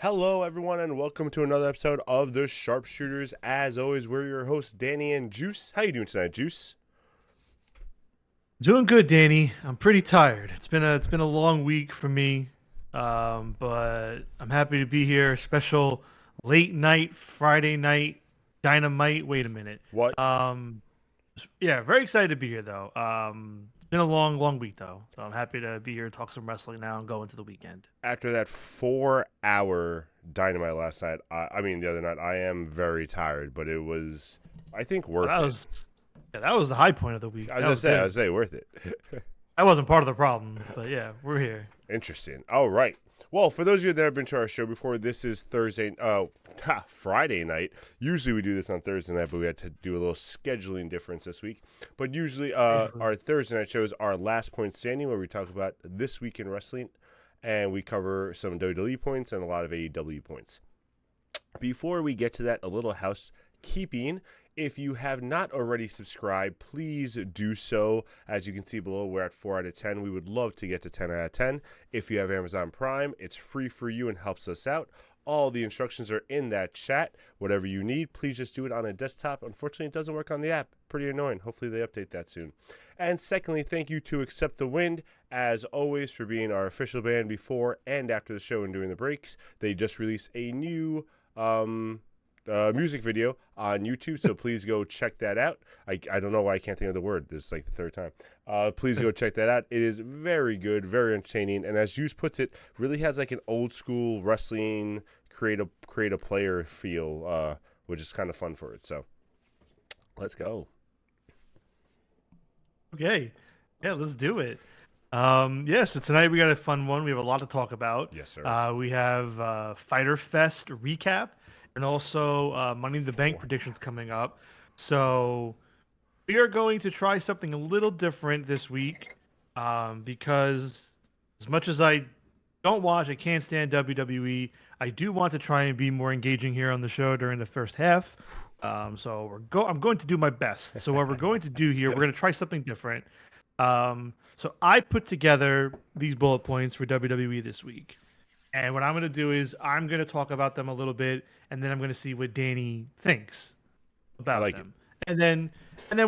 Hello, everyone, and welcome to another episode of the SharpSHOOTers. As always, we're your hosts, Danny and Juice. How you doing tonight, Juice? Doing good, Danny. I'm pretty tired. It's been a long week for me, but I'm happy to be here. Special late night Friday night dynamite. Wait a minute. What? Yeah, very excited to be here though. It's been a long week though, so I'm happy to be here, talk some wrestling now, and go into the weekend. After that 4-hour Dynamite last night, the other night, I am very tired, but it was, I think, worth That it. was yeah, that was the high point of the week. I was going to say, worth it. That wasn't part of the problem, but yeah, we're here. Interesting. All right. Well, for those of you that have been to our show before, this is Friday night. Usually we do this on Thursday night, but we had to do a little scheduling difference this week. But usually our Thursday night shows are Last Point Standing, where we talk about this week in wrestling, and we cover some WWE points and a lot of AEW points. Before we get to that, a little housekeeping. If you have not already subscribed, please do so. As you can see below, we're at 4 out of 10. We would love to get to 10 out of 10. If you have Amazon Prime, it's free for you and helps us out. All the instructions are in that chat. Whatever you need, please just do it on a desktop. Unfortunately, it doesn't work on the app. Pretty annoying. Hopefully, they update that soon. And secondly, thank you to Accept the Wind, as always, for being our official band before and after the show and during the breaks. They just released a new music video on YouTube, so please go check that out. I don't know why I can't think of the word. This is like the third time. Please go check that out. It is very good, very entertaining, and as Juice puts it, really has like an old school wrestling create a player feel, which is kind of fun for it. So let's go. Okay, yeah, let's do it. So tonight we got a fun one. We have a lot to talk about. Yes, sir. We have Fighter Fest recap and also Money in the Bank predictions coming up. So we are going to try something a little different this week because as much as I can't stand WWE, I do want to try and be more engaging here on the show during the first half. So I'm going to do my best. So what we're going to do here, we're going to try something different. So I put together these bullet points for WWE this week. And what I'm going to do is I'm going to talk about them a little bit, and then I'm going to see what Danny thinks about them. And then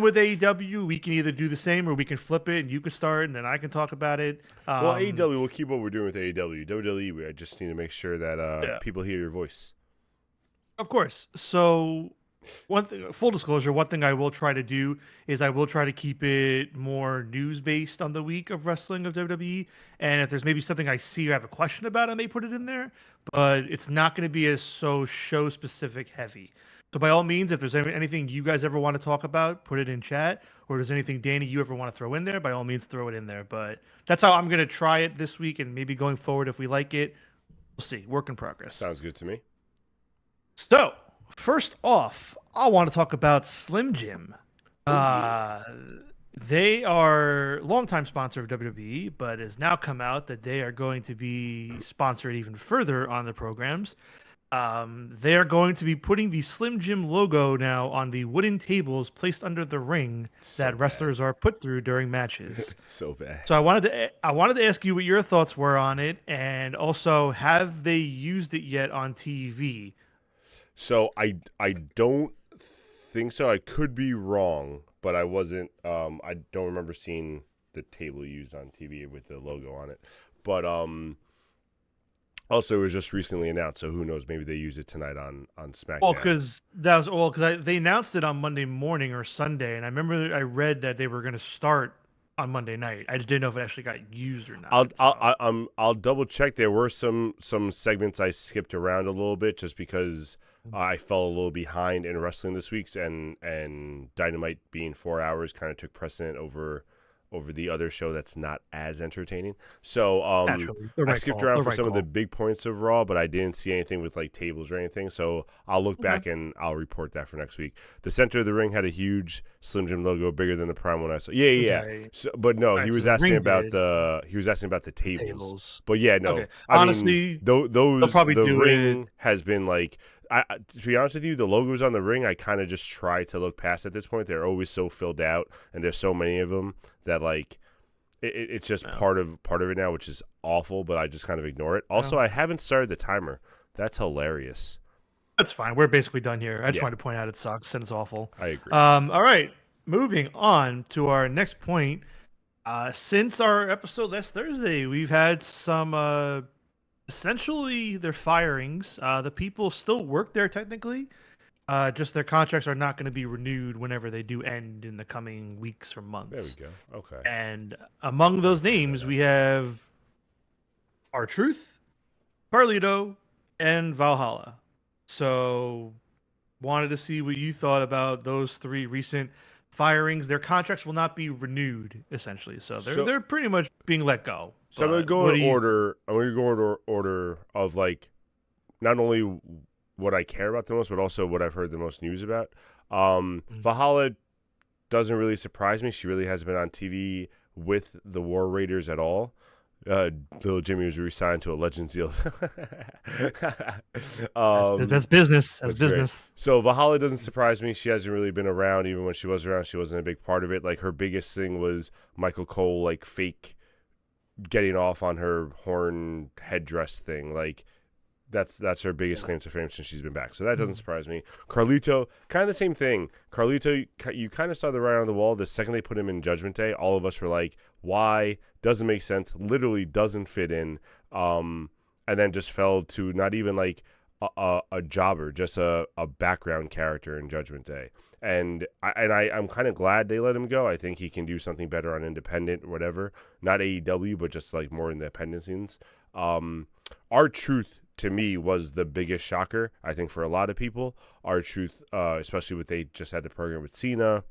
with AEW, we can either do the same or we can flip it, and you can start, and then I can talk about it. Well, AEW, we'll keep what we're doing with AEW. WWE, I just need to make sure that people hear your voice. Of course. So one thing, full disclosure, one thing I will try to do is I will try to keep it more news based on the week of wrestling of WWE. And if there's maybe something I see or have a question about, I may put it in there. But it's not going to be as so show specific heavy. So by all means, if there's anything you guys ever want to talk about, put it in chat. Or if there's anything, Danny, you ever want to throw in there, by all means, throw it in there. But that's how I'm going to try it this week, and maybe going forward, if we like it, we'll see. Work in progress. Sounds good to me. So first off, I want to talk about Slim Jim. They are longtime sponsor of WWE, but it has now come out that they are going to be sponsored even further on the programs. They are going to be putting the Slim Jim logo now on the wooden tables placed under the ring that wrestlers are put through during matches. So bad. So I wanted to ask you what your thoughts were on it, and also, have they used it yet on TV? So I don't think so. I could be wrong, but I wasn't. I don't remember seeing the table used on TV with the logo on it. But also it was just recently announced, so who knows? Maybe they use it tonight on SmackDown. Well, because they announced it on Monday morning or Sunday, and I remember I read that they were going to start on Monday night. I just didn't know if it actually got used or not. I'll double check. There were some segments I skipped around a little bit just because I fell a little behind in wrestling this week, and Dynamite being 4 hours kind of took precedent over the other show that's not as entertaining. So I skipped around for some of the big points of Raw, but I didn't see anything with like tables or anything. So I'll look back and I'll report that for next week. The center of the ring had a huge Slim Jim logo, bigger than the Prime one I saw. Yeah. Okay. So, but no, he was asking about the tables. But yeah, no. Okay. Honestly, the ring has been like. To be honest with you, the logos on the ring, I kind of just try to look past at this point. They're always so filled out, and there's so many of them that like it's just part of it now, which is awful. But I just kind of ignore it. Also, I haven't started the timer. That's hilarious. That's fine. We're basically done here. I just Yeah, wanted to point out it sucks and it's awful. I agree. All right. Moving on to our next point. Since our episode last Thursday, we've had some essentially their firings. The people still work there technically. Just their contracts are not going to be renewed whenever they do end in the coming weeks or There we months. go. Okay. And among those names, we have R-Truth, Carlito, and Valhalla. So, wanted to see what you thought about those three recent firings. Their contracts will not be renewed, essentially. So they're pretty much being let go. So I'm gonna But go what in do you? order. I'm gonna go in order of like not only what I care about the most, but also what I've heard the most news about. Valhalla doesn't really surprise me. She really hasn't been on TV with the War Raiders at all. Little Jimmy was re-signed to a Legends deal. That's business. That's That's great. business. So Valhalla doesn't surprise me. She hasn't really been around. Even when she was around, she wasn't a big part of it. Like her biggest thing was Michael Cole, like fake getting off on her horn headdress thing. Like that's her biggest claim to fame since she's been back. So that doesn't surprise me. Carlito, kind of the same thing. Carlito, you kind of saw the writing on the wall. The second they put him in Judgment Day, all of us were like, why? Doesn't make sense. Literally doesn't fit in. And then just fell to not even like a jobber, just a background character in Judgment Day. And I'm kind of glad they let him go. I think he can do something better on Independent or whatever. Not AEW, but just like more independent scenes. R-Truth to me was the biggest shocker, I think, for a lot of people. R-Truth, especially with they just had the program with Cena,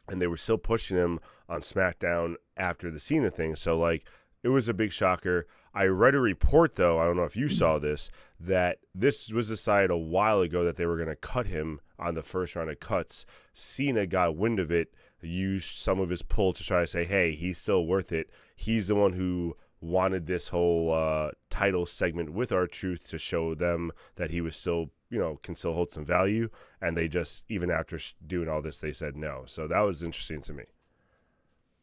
and they were still pushing him on SmackDown after the Cena thing. So, like, it was a big shocker. I read a report, though, I don't know if you saw this, that this was decided a while ago that they were going to cut him on the first round of cuts. Cena got wind of it, used some of his pull to try to say, hey, he's still worth it. He's the one who wanted this whole title segment with R-Truth to show them that he was still, can still hold some value. And they just, even after doing all this, they said no. So that was interesting to me.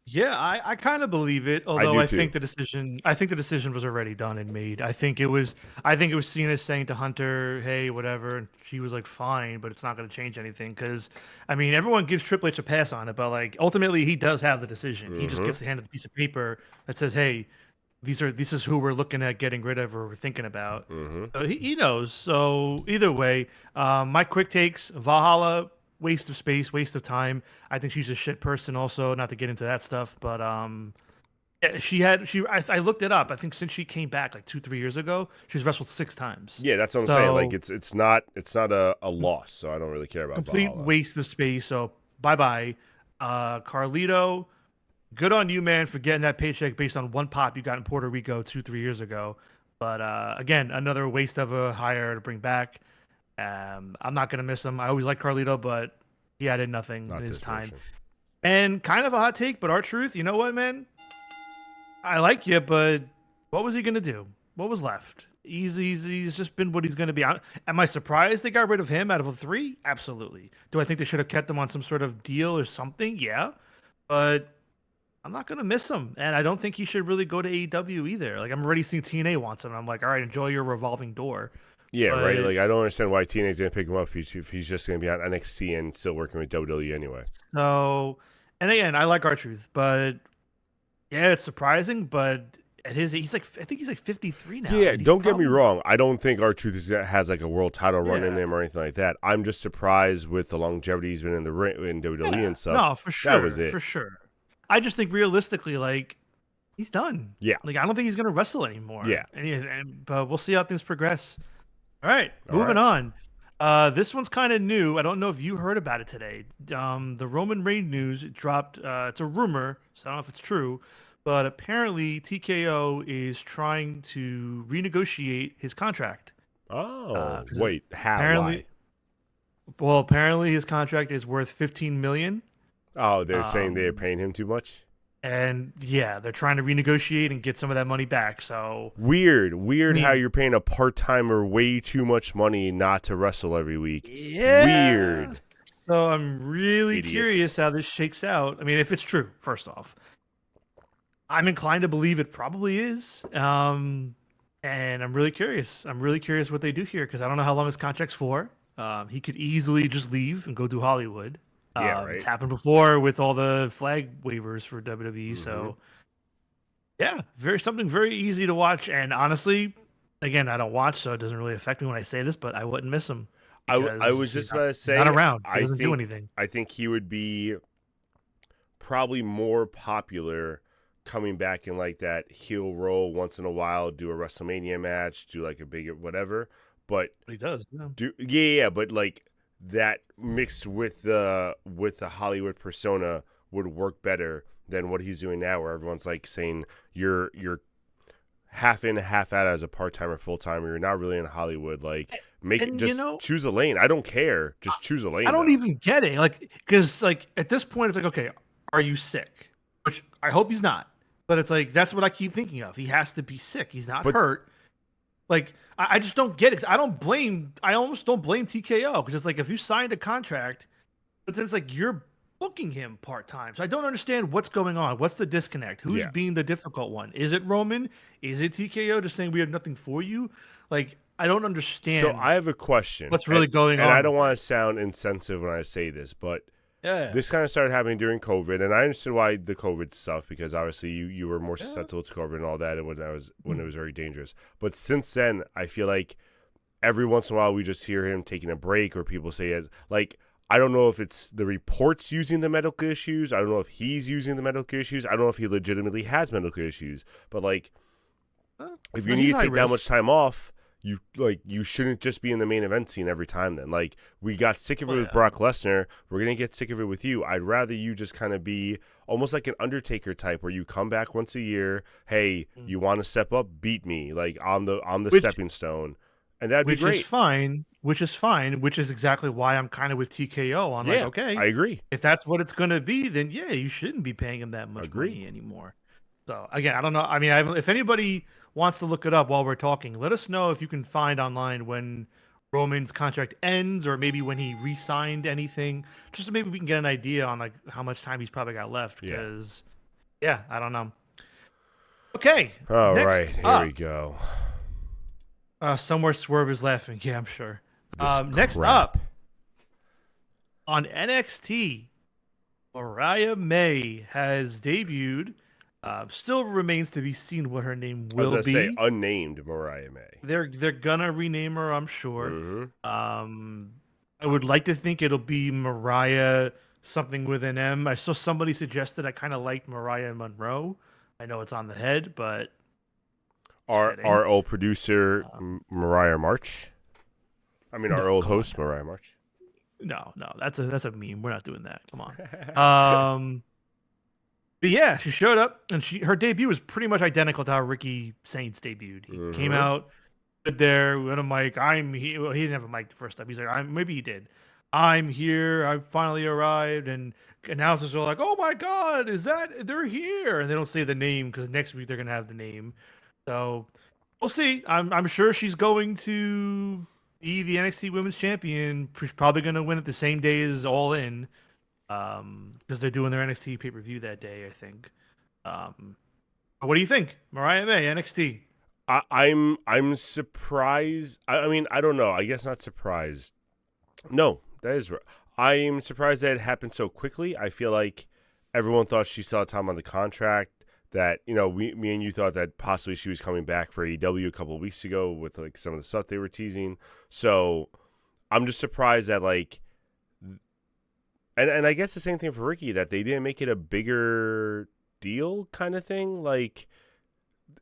Yeah, I kind of believe it. Although I too. think the decision was already done and made. I think it was Cena saying to Hunter, "Hey, whatever," and she was like, "Fine," but it's not going to change anything because, I mean, everyone gives Triple H a pass on it, but like ultimately he does have the decision. He just gets handed a piece of paper that says, "Hey, this is who we're looking at getting rid of or we're thinking about." So he knows. So either way, my quick takes: Valhalla, waste of space, waste of time. I think she's a shit person. Also, not to get into that stuff, but yeah, I looked it up. I think since she came back like 2-3 years ago, she's wrestled 6 times. Yeah, that's what I'm saying. Like it's not a loss, so I don't really care about Complete Valhalla. waste of space. So bye bye, Carlito. Good on you, man, for getting that paycheck based on one pop you got in Puerto Rico 2-3 years ago. But again, another waste of a hire to bring back. I'm not gonna miss him. I always liked Carlito, but he added nothing in his time. Version. And kind of a hot take, but R-Truth, you know what, man? I like you, but what was he gonna do? What was left? He's just been what he's gonna be. Am I surprised they got rid of him out of the 3? Absolutely. Do I think they should have kept him on some sort of deal or something? Yeah, but I'm not gonna miss him, and I don't think he should really go to AEW either. Like I'm already seeing TNA wants him. I'm like, all right, enjoy your revolving door. Yeah, But right. Like I don't understand why TNA's gonna pick him up if he's just gonna be on NXT and still working with WWE anyway. So, and again, I like R-Truth, but yeah, it's surprising. But at his, I think he's like 53 now. Yeah, and he's don't get me probably- wrong. I don't think R-Truth has like a world title run in Yeah. him or anything like that. I'm just surprised with the longevity he's been in the ring in WWE Yeah. and stuff. No, for sure. That was it. For sure. I just think realistically, like he's done. Yeah. Like I don't think he's gonna wrestle anymore. Yeah. But we'll see how things progress. All right, All moving on. This one's kind of new. I don't know if you heard about it today. The Roman Reigns news dropped. It's a rumor, so I don't know if it's true, but apparently TKO is trying to renegotiate his contract. Oh, 'Cause wait, how? apparently- Well, apparently his contract is worth 15 million. Why? Oh, they're saying they're paying him too much? And yeah, they're trying to renegotiate and get some of that money back. So Weird how you're paying a part-timer way too much money not to wrestle every week. yeah. Weird. So I'm really Idiots. curious how this shakes out. I mean, if it's true, first off, I'm inclined to believe it probably is. And and I'm really curious. I'm really curious what they do here because I don't know how long his contract's for. He could easily just leave and go do Hollywood. Yeah, It's right. happened before with all the flag waivers for WWE. Hmm. So yeah, something very easy to watch. And honestly, again, I don't watch, so it doesn't really affect me when I say this, but I wouldn't miss him I because was just about to he's not say, around. He I doesn't do think anything. I think he would be probably more popular coming back in like that heel role once in a while, do a WrestleMania match, do like a big whatever. But But he does. Yeah. but like that mixed with the Hollywood persona would work better than what he's doing now, where everyone's like saying you're half in, half out as a part timer, full timer. You're not really in Hollywood. Like make it And you just know, choose a lane. I don't care. Just choose a I lane don't though. even get it. Like, because like at this point, it's like, okay, are you sick? Which I hope he's not. But it's like that's what I keep thinking of. He has to be sick. He's not But hurt. Like I just don't get it. I don't blame. I almost don't blame TKO because it's like if you signed a contract, but then it's like you're booking him part time. So I don't understand what's going on. What's the disconnect? Who's yeah. being the difficult one? Is it Roman? Is it TKO just saying we have nothing for you? Like I don't So understand I have a question, what's really going and I on don't with want it. to sound insensitive when I say this, but Yeah. this kind of started happening during COVID, and I understood why the COVID stuff because obviously you were more Yeah. susceptible to COVID and all that, and when it was very dangerous. But since then, I feel like every once in a while we just hear him taking a break, or people say it like I don't know if it's the reports using the medical issues. I don't know if he's using the medical issues. I don't know if he legitimately has medical issues. But like, if you No, need he's to high take that much risk. time off, you shouldn't just be in the main event scene every time. Then like we got sick of it Oh with yeah. Brock Lesnar, we're gonna get sick of it with you. I'd rather you just kind of be almost like an Undertaker type, where you come back once a year. Hey, Mm. you want to step up? Beat me like on the Which stepping stone, and that'd be which is great. fine. Which is fine. Which is exactly why I'm kind of with TKO on like, Yeah, okay, I agree. if that's what it's gonna be, then yeah, you shouldn't be paying him that much Agreed. money anymore. So again, I don't know. I mean, if anybody wants to look it up while we're talking, let us know if you can find online when Roman's contract ends, or maybe when he re-signed anything, just so maybe we can get an idea on like how much time he's probably got left. Yeah. Because yeah, I don't know. Okay, All next right, here we up, go. somewhere Swerve is laughing. Yeah, I'm sure. This Next crap. up on NXT, Mariah May has debuted. Still remains to be seen what her name I was will gonna say be. unnamed Mariah May. They're gonna rename her, I'm sure. Mm-hmm. Um, I would like to think it'll be Mariah something with an M. I saw somebody suggested I kind of liked Mariah Monroe. I know it's on the head, but it's fitting. Our old producer Um, Mariah March. I mean, our no, old come on host now. Mariah March. No, that's a meme. We're not doing that. Come on. But yeah, she showed up, and her debut was pretty much identical to how Ricky Saints debuted. He came Mm-hmm. out, stood there with a mic. I'm here. Well, he didn't have a mic the first time. He's like, maybe he did. I'm here. I finally arrived, and announcers are like, "Oh my God, is that they're here?" And they don't say the name because next week they're gonna have the name. So we'll see. I'm sure she's going to be the NXT Women's Champion. She's probably gonna win it the same day as All In, because they're doing their NXT pay per view that day, I think. Um, what do you think, Mariah May NXT? I'm surprised. I mean, I don't know. I guess not surprised. No, that is. I'm surprised that it happened so quickly. I feel like everyone thought she saw time on the contract. That me and you thought that possibly she was coming back for AEW a couple of weeks ago with like some of the stuff they were teasing. So I'm just surprised that like, and I guess the same thing for Ricky, that they didn't make it a bigger deal kind of thing. Like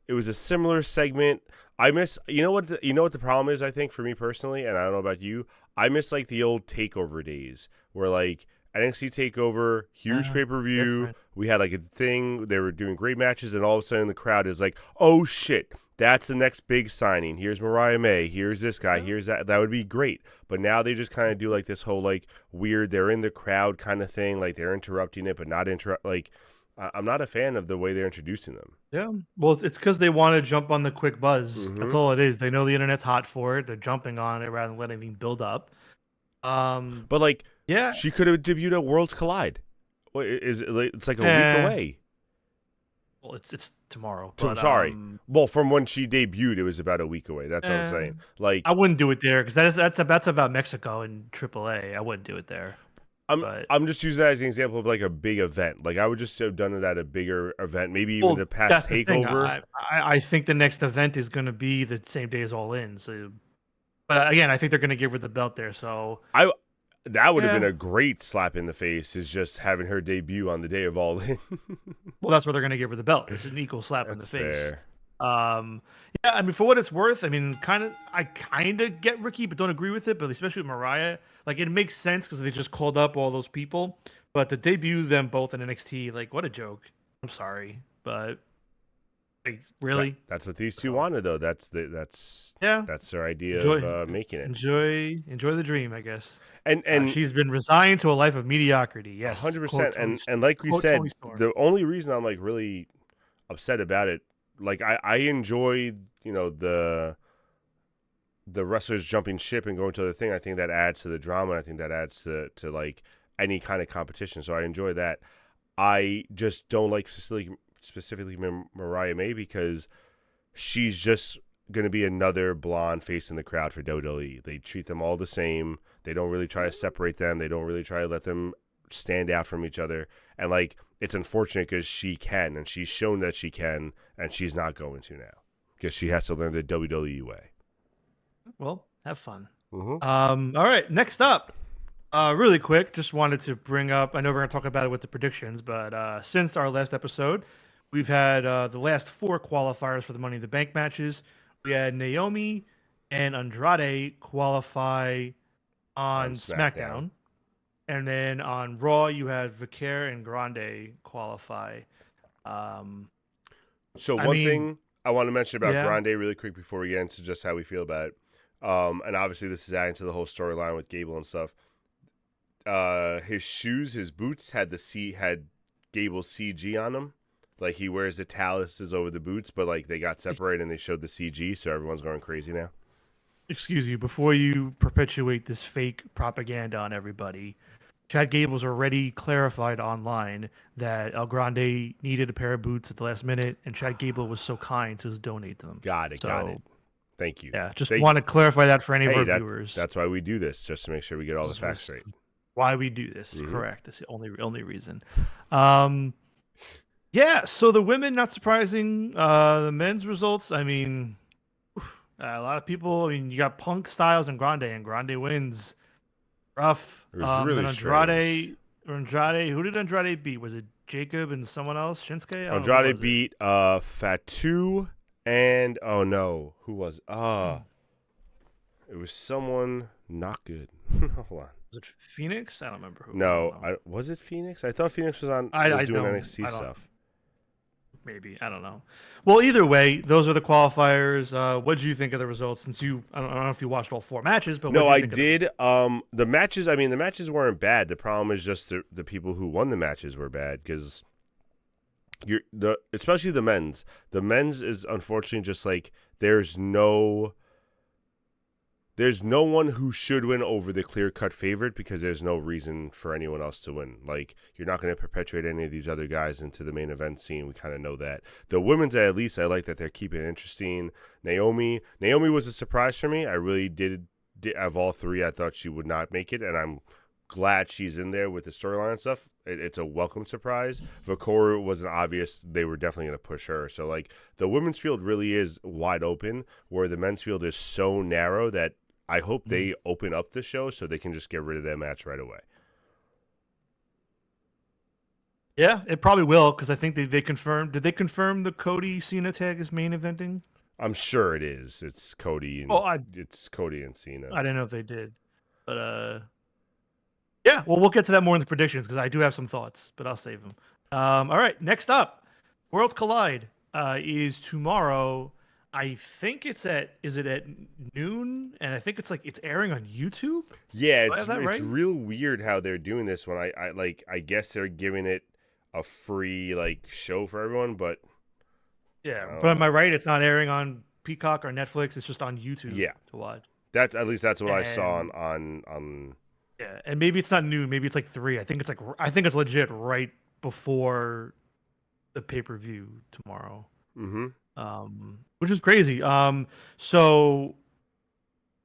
it was a similar segment. I miss, you know what the problem is, I think, for me personally, and I don't know about you. I miss like the old takeover days where like NXT takeover, huge pay per It's view. different. We had like a thing. They were doing great matches, and all of a sudden the crowd is like, "Oh shit, that's the next big signing. Here's Mariah May. Here's this guy. Here's that. That would be great." But now they just kind of do like this whole like weird. They're in the crowd kind of thing. Like they're interrupting it, but not interrupt. Like I'm not a fan of the way they're introducing them. Yeah. Well, it's because they want to jump on the quick buzz. That's Mm-hmm. all it is. They know the internet's hot for it. They're jumping on it rather than letting anything build up. Um, But like, yeah. she could have debuted at Worlds Collide. It's like a week Eh. away. Well, it's tomorrow, So but sorry. Well, from when she debuted, it was about a week away. That's what I'm saying. Like I wouldn't do it there because that's about Mexico and AAA. I wouldn't do it there. But I'm just using that as an example of like a big event. Like I would just have done it at a bigger event, maybe even the that's past the thing. takeover. I think the next event is going to be the same day as All In. So, but again, I think they're going to give her the belt there. So I that would have been yeah. a great slap in the face, is just having her debut on the day of All In. Well, that's where they're going to give her the belt. It's an equal slap in the That's face. fair. Yeah, I mean, for what it's worth, I mean, I kind of get Ricky, but don't agree with it. But especially with Mariah, like it makes sense because they just called up all those people. But to debut them both in NXT, like what a joke. I'm sorry, but like really, That's what these two So, wanted, though. That's yeah. their idea Enjoy, of making it. enjoy the dream, I guess. And She's been resigned to a life of mediocrity. Yes, 100%. And like we quote said, Tony Storm. the only reason I'm like really upset about it, like I enjoy, the wrestlers jumping ship and going to the thing. I think that adds to the drama. I think that adds to like any kind of competition. So I enjoy that. I just don't like specifically Mariah May because she's just going to be another blonde face in the crowd for WWE. They treat them all the same. They don't really try to separate them. They don't really try to let them stand out from each other. And like, it's unfortunate because she can, and she's shown that she can, and she's not going to now because she has to learn the WWE way. Well, have fun. Mm-hmm. All right, next up, really quick, just wanted to bring up. I know we're gonna talk about it with the predictions, but since our last episode, we've had the last 4 qualifiers for the Money in the Bank matches. We had Naomi and Andrade qualify on SmackDown. And then on Raw, you had Vicaire and Grande qualify. So one thing I want to mention about yeah. Grande really quick before we get into just how we feel about it. And obviously this is adding to the whole storyline with Gable and stuff. His shoes, his boots had Gable's CG on them. Like he wears the taluses over the boots, but like they got separated and they showed the CG, so everyone's going crazy now. Excuse you, before you perpetuate this fake propaganda on everybody, Chad Gable's already clarified online that El Grande needed a pair of boots at the last minute, and Chad Gable was so kind to donate them. Got it. Thank you. Yeah, just want to clarify that for any of our viewers. That's why we do this, just to make sure we get all the facts straight. Why we do this. Mm-hmm. Correct. That's the only reason. Yeah, so the women, not surprising. The men's results, I mean, a lot of people, you got Punk, Styles, and Grande wins. Rough. It was really Andrade, who did Andrade beat? Was it Jacob and someone else? Shinsuke? Andrade beat Fatu and who was it? It was someone not good. Hold on. Was it Phoenix? I don't remember who. No, was it Phoenix? I thought Phoenix was doing NXT stuff. Maybe, I don't know. Well, either way, those are the qualifiers. What did you think of the results? Since I don't know if you watched all 4 matches, but no, I did. The matches. I mean, the matches weren't bad. The problem is just the people who won the matches were bad because especially the men's. The men's is unfortunately just like there's no one who should win over the clear-cut favorite because there's no reason for anyone else to win. Like, you're not going to perpetuate any of these other guys into the main event scene. We kind of know that. The women's, at least, I like that they're keeping it interesting. Naomi was a surprise for me. I really did of all 3, I thought she would not make it, and I'm glad she's in there with the storyline and stuff. It's a welcome surprise. Vakoru was an obvious, they were definitely going to push her. So, like, the women's field really is wide open, where the men's field is so narrow that I hope they open up the show so they can just get rid of that match right away. Yeah, it probably will because I think they confirmed. Did they confirm the Cody Cena tag is main eventing? I'm sure it is. It's Cody and it's Cody and Cena. I didn't know if they did, but yeah. Well, we'll get to that more in the predictions because I do have some thoughts, but I'll save them. All right, next up, Worlds Collide is tomorrow. I think is it at noon? And I think it's airing on YouTube. Yeah, it's real weird how they're doing this one. I guess they're giving it a free show for everyone, but yeah. But am I right? It's not airing on Peacock or Netflix. It's just on YouTube. Yeah, to watch. That's what I saw on. Yeah, and maybe it's not noon. Maybe it's 3. I think it's legit right before the pay-per-view tomorrow. Mm-hmm. Which is crazy. So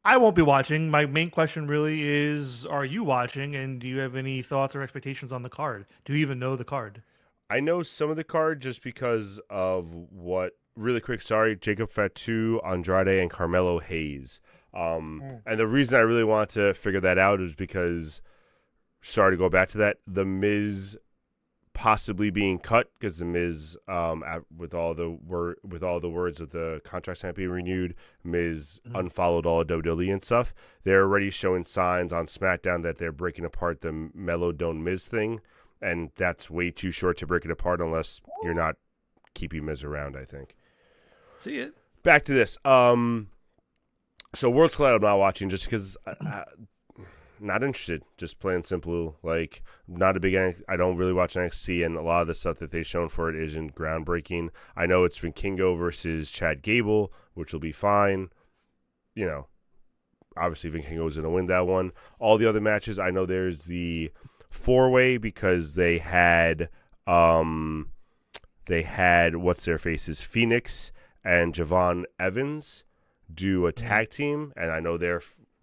I won't be watching. My main question really is, are you watching, and do you have any thoughts or expectations on the card? Do you even know the card? I know some of the card just because of what. Really quick, sorry, Jacob Fatu, Andrade, and Carmelo Hayes. And the reason I really want to figure that out is because, sorry to go back to that, The Miz possibly being cut because The Miz, with all the words of the contracts not being renewed, Miz unfollowed all of WWE and stuff. They're already showing signs on SmackDown that they're breaking apart the Melo Don't Miz thing, and that's way too short to break it apart unless you're not keeping Miz around, I think. See it. Back to this. So Worlds Collide I'm not watching just because not interested. Just plain and simple. Like, not a big. I don't really watch NXT, and a lot of the stuff that they've shown for it isn't groundbreaking. I know it's Vikingo versus Chad Gable, which will be fine. You know, obviously Vikingo is going to win that one. All the other matches, I know there's the 4-way because they had what's their faces, Phoenix and Javon Evans do a tag team, and I know they're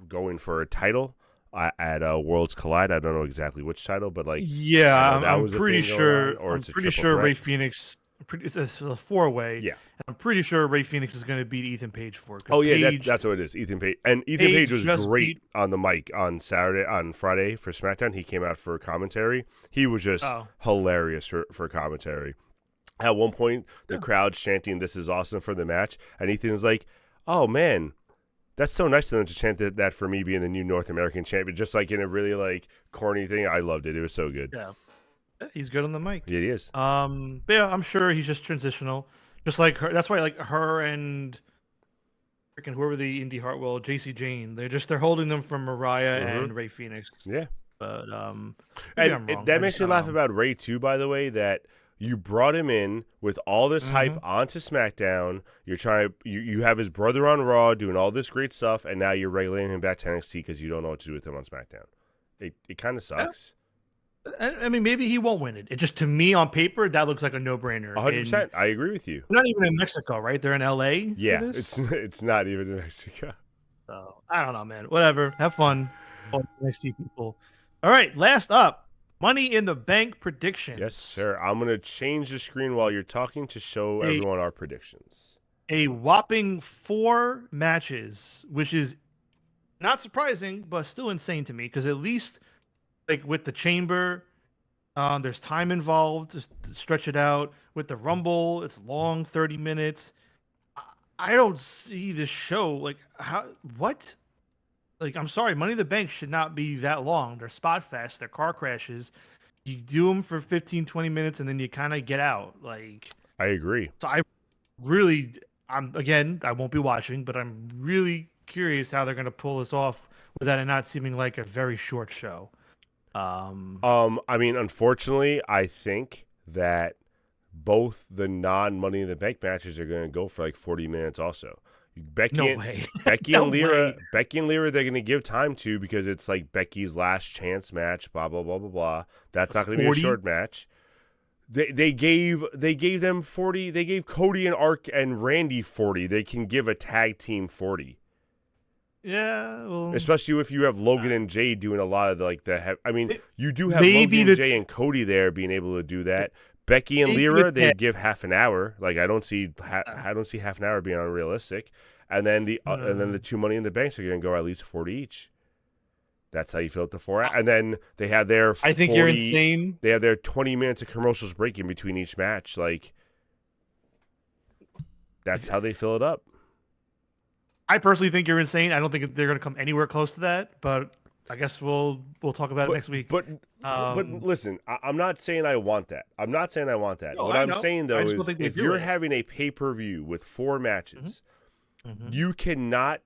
going for a title at Worlds Collide. I don't know exactly which title, but like, yeah, I'm pretty sure. Or I'm it's a pretty triple sure threat. Ray Phoenix. It's a 4-way. Yeah, I'm pretty sure Ray Phoenix is going to beat Ethan Page for it. Oh yeah, that's what it is. Ethan Page, and Ethan Page was great on the mic on Friday for SmackDown. He came out for commentary. He was just hilarious for commentary. At one point, the crowd's chanting, "This is awesome" for the match, and Ethan's like, "Oh man, that's so nice of them to chant that for me being the new North American champion." Just like in a really like corny thing. I loved it. It was so good. Yeah, he's good on the mic. Yeah, he is. But yeah, I'm sure he's just transitional. Just like her. That's why like her and freaking whoever the Indie Hartwell, JC Jane, they're holding them from Mariah and Ray Phoenix. Yeah. But and that makes me laugh about Ray too, by the way, that you brought him in with all this hype onto SmackDown. You're trying. You have his brother on Raw doing all this great stuff, and now you're regulating him back to NXT because you don't know what to do with him on SmackDown. It kind of sucks. I mean, maybe he won't win it. It just, to me, on paper, that looks like a no-brainer. 100%. I agree with you. They're not even in Mexico, right? They're in LA. Yeah, it's not even in Mexico. So I don't know, man. Whatever. Have fun, NXT people. All right, last up. Money in the Bank predictions. Yes, sir. I'm going to change the screen while you're talking to show everyone our predictions. A whopping 4 matches, which is not surprising, but still insane to me, because at least like with the Chamber, there's time involved to stretch it out. With the Rumble, it's long, 30 minutes. I don't see this show, like, what? Like, I'm sorry, Money in the Bank should not be that long. They're spot fest. They're car crashes. You do them for 15, 20 minutes, and then you kind of get out. Like, I agree. So I won't be watching, but I'm really curious how they're going to pull this off without it not seeming like a very short show. I mean, unfortunately, I think that both the non-Money in the Bank matches are going to go for like 40 minutes also. Becky and Lyra, they're going to give time to because it's like Becky's last chance match, blah, blah, blah, blah, blah. That's not going to be a short match. They gave them 40. They gave Cody and Ark and Randy 40. They can give a tag team 40. Yeah, well, especially if you have Logan and Jay doing a lot of you do have Logan, Jay, and Cody there being able to do that. Becky and Lyra, they give half an hour. Like, I don't see half an hour being unrealistic. And then the 2 Money in the Banks are going to go at least 40 each. That's how you fill up the 4 hours. And then they have their 40, I think you're insane. They have their 20 minutes of commercials break in between each match. Like, that's how they fill it up. I personally think you're insane. I don't think they're going to come anywhere close to that, but I guess we'll talk about it next week. But listen, I'm not saying I want that. No, what I'm saying, though, is if you're having a pay-per-view with 4 matches, you cannot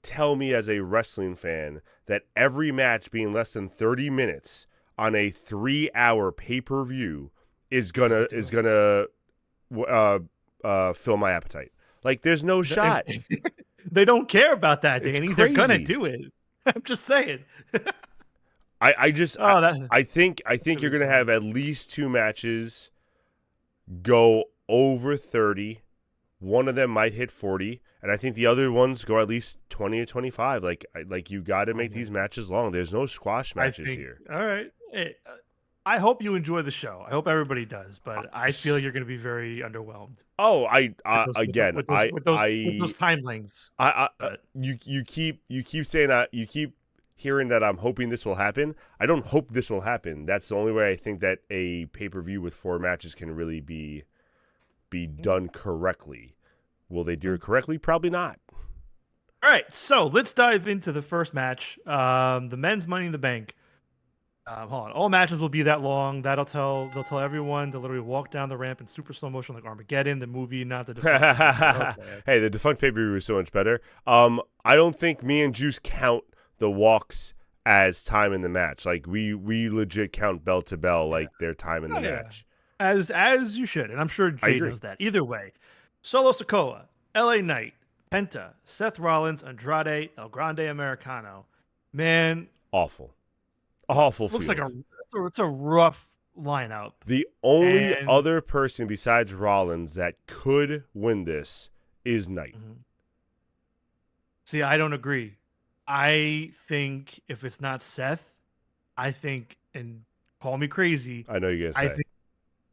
tell me as a wrestling fan that every match being less than 30 minutes on a 3-hour pay-per-view is gonna fill my appetite. Like, there's no shot. They don't care about that, Danny. They're gonna do it. I'm just saying. I think you're gonna have at least 2 matches go over 30. One of them might hit 40, and I think the other ones go at least 20 or 25. Like you got to make these matches long. There's no squash matches here. All right. Hey, I hope you enjoy the show. I hope everybody does, but I feel you're going to be very underwhelmed. Oh, With those time lengths. You keep saying that, you keep hearing that I'm hoping this will happen. I don't hope this will happen. That's the only way I think that a pay-per-view with 4 matches can really be done correctly. Will they do it correctly? Probably not. All right, so let's dive into the first match. The men's Money in the Bank. Hold on. All matches will be that long. They'll tell everyone to literally walk down the ramp in super slow motion like Armageddon, the movie, not the defunct. Okay. Hey, the defunct pay-per-view was so much better. I don't think me and Juice count the walks as time in the match. Like we legit count bell to bell like their time in the match. As you should, and I'm sure Jay knows that. Either way, Solo Sikoa, LA Knight, Penta, Seth Rollins, Andrade, El Grande Americano. Man, awful looks like it's a rough lineup. The only other person besides Rollins that could win this is Knight. Mm-hmm. See, I don't agree. I think if it's not Seth, I think, and call me crazy, I know you're gonna say, I think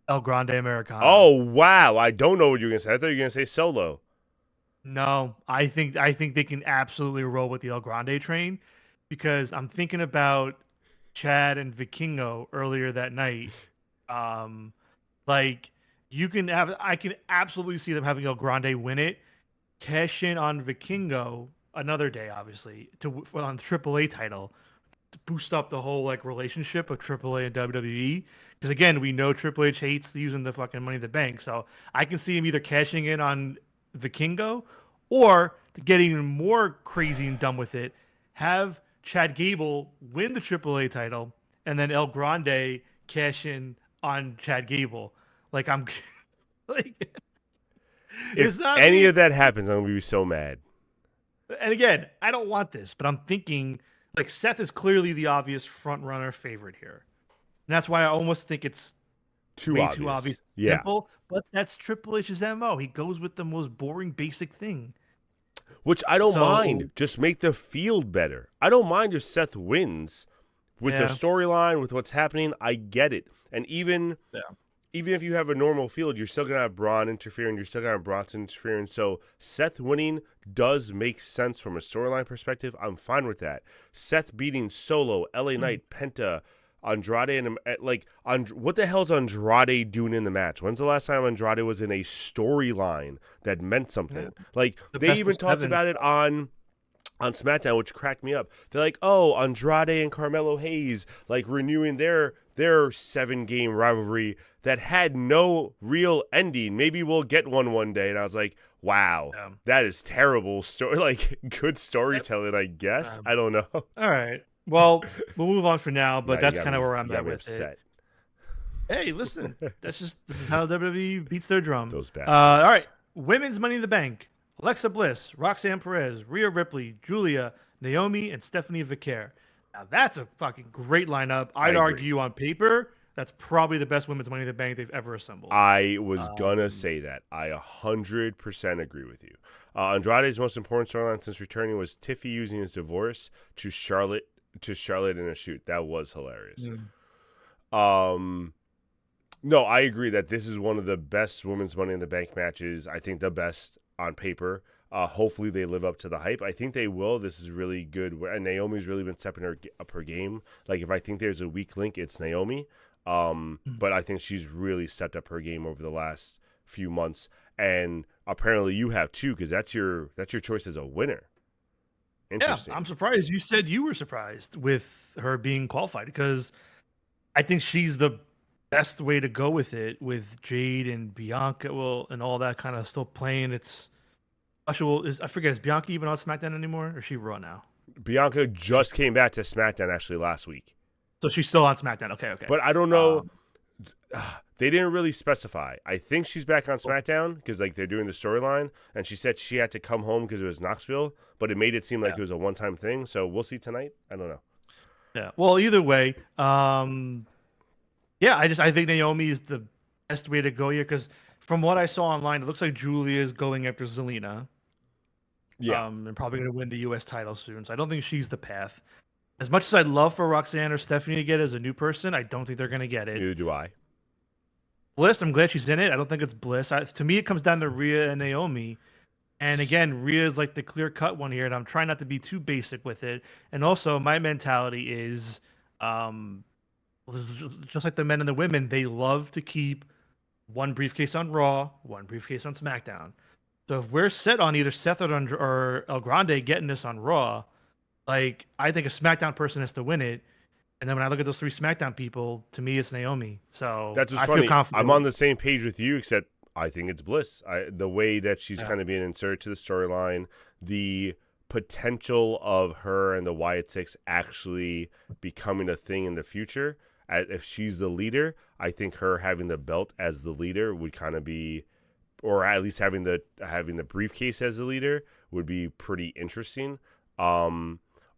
El Grande Americano. Oh wow, I don't know what you're gonna say. I thought you were gonna say Solo. No, I think they can absolutely roll with the El Grande train, because I'm thinking about Chad and Vikingo earlier that night. Like I can absolutely see them having El Grande win it, cash in on Vikingo another day, obviously, on the AAA title, to boost up the whole like relationship of AAA and WWE. Because again, we know Triple H hates using the fucking Money in the Bank, so I can see him either cashing in on Vikingo, or to get even more crazy and dumb with it, have Chad Gable win the AAA title, and then El Grande cash in on Chad Gable. Like I'm, like, if any of that happens, I'm gonna be so mad. And again, I don't want this, but I'm thinking like Seth is clearly the obvious front runner favorite here. And that's why I almost think it's too obvious. Yeah. Simple, but that's Triple H's MO. He goes with the most boring, basic thing. Which I don't mind. Just make the field better. I don't mind if Seth wins with the storyline, with what's happening. I get it. And even if you have a normal field, you're still going to have Braun interfering. You're still going to have Bronson interfering. So Seth winning does make sense from a storyline perspective. I'm fine with that. Seth beating Solo, LA Knight, Penta, Andrade, and what the hell's Andrade doing in the match? When's the last time Andrade was in a storyline that meant something? Yeah. Like they even talked about it on SmackDown, which cracked me up. They're like, oh, Andrade and Carmelo Hayes like renewing their 7-game rivalry that had no real ending. Maybe we'll get one day. And I was like, wow, that is terrible story. Like good storytelling, I guess. I don't know. All right. Well, we'll move on for now, but that's kind of where I'm at with it. Hey, listen, this is how WWE beats their drum. Those bastards. All right, women's Money in the Bank: Alexa Bliss, Roxanne Perez, Rhea Ripley, Julia, Naomi, and Stephanie Vicaire. Now that's a fucking great lineup. I'd argue on paper that's probably the best women's Money in the Bank they've ever assembled. I was gonna say that. I 100% agree with you. Andrade's most important storyline since returning was Tiffy using his divorce to Charlotte in a shoot. That was hilarious. No, I agree that this is one of the best women's Money in the Bank matches. I think the best on paper. Hopefully they live up to the hype. I think they will. This is really good. And Naomi's really been stepping up her game. Like if I think there's a weak link, it's Naomi. But I think she's really stepped up her game over the last few months. And apparently you have too, because that's your choice as a winner. Interesting. Yeah, I'm surprised you said you were surprised with her being qualified, because I think she's the best way to go with it, with Jade and Bianca and all that kind of still playing. I forget, is Bianca even on SmackDown anymore, or is she Raw now? Bianca just came back to SmackDown actually last week. So she's still on SmackDown. Okay. But I don't know. They didn't really specify. I think she's back on SmackDown because like they're doing the storyline, and she said she had to come home because it was Knoxville, but it made it seem like it was a one-time thing. So we'll see tonight. I don't know. Yeah. Well, either way, I think Naomi is the best way to go here? Because from what I saw online, it looks like Julia is going after Zelina. Yeah, And probably going to win the U.S. title soon. So I don't think she's the path. As much as I'd love for Roxanne or Stephanie to get it as a new person, I don't think they're going to get it. neither do I. Bliss, I'm glad she's in it. I don't think it's Bliss. To me, it comes down to Rhea and Naomi. And again, Rhea is like the clear cut one here, and I'm trying not to be too basic with it. And also, my mentality is, um, just like the men and the women, they love to keep one briefcase on Raw, one briefcase on SmackDown. So if we're set on either Seth or El Grande getting this on Raw, like I think a SmackDown person has to win it. And then when I look at those three SmackDown people, to me it's Naomi. So That's what's I funny. feel confident. I'm on the same page with you, except I think it's Bliss. The way that she's Yeah. kind of being inserted to the storyline, the potential of her and the Wyatt Six actually becoming a thing in the future. If she's the leader, I think her having the belt as the leader would kind of be, or at least having the briefcase as the leader would be pretty interesting.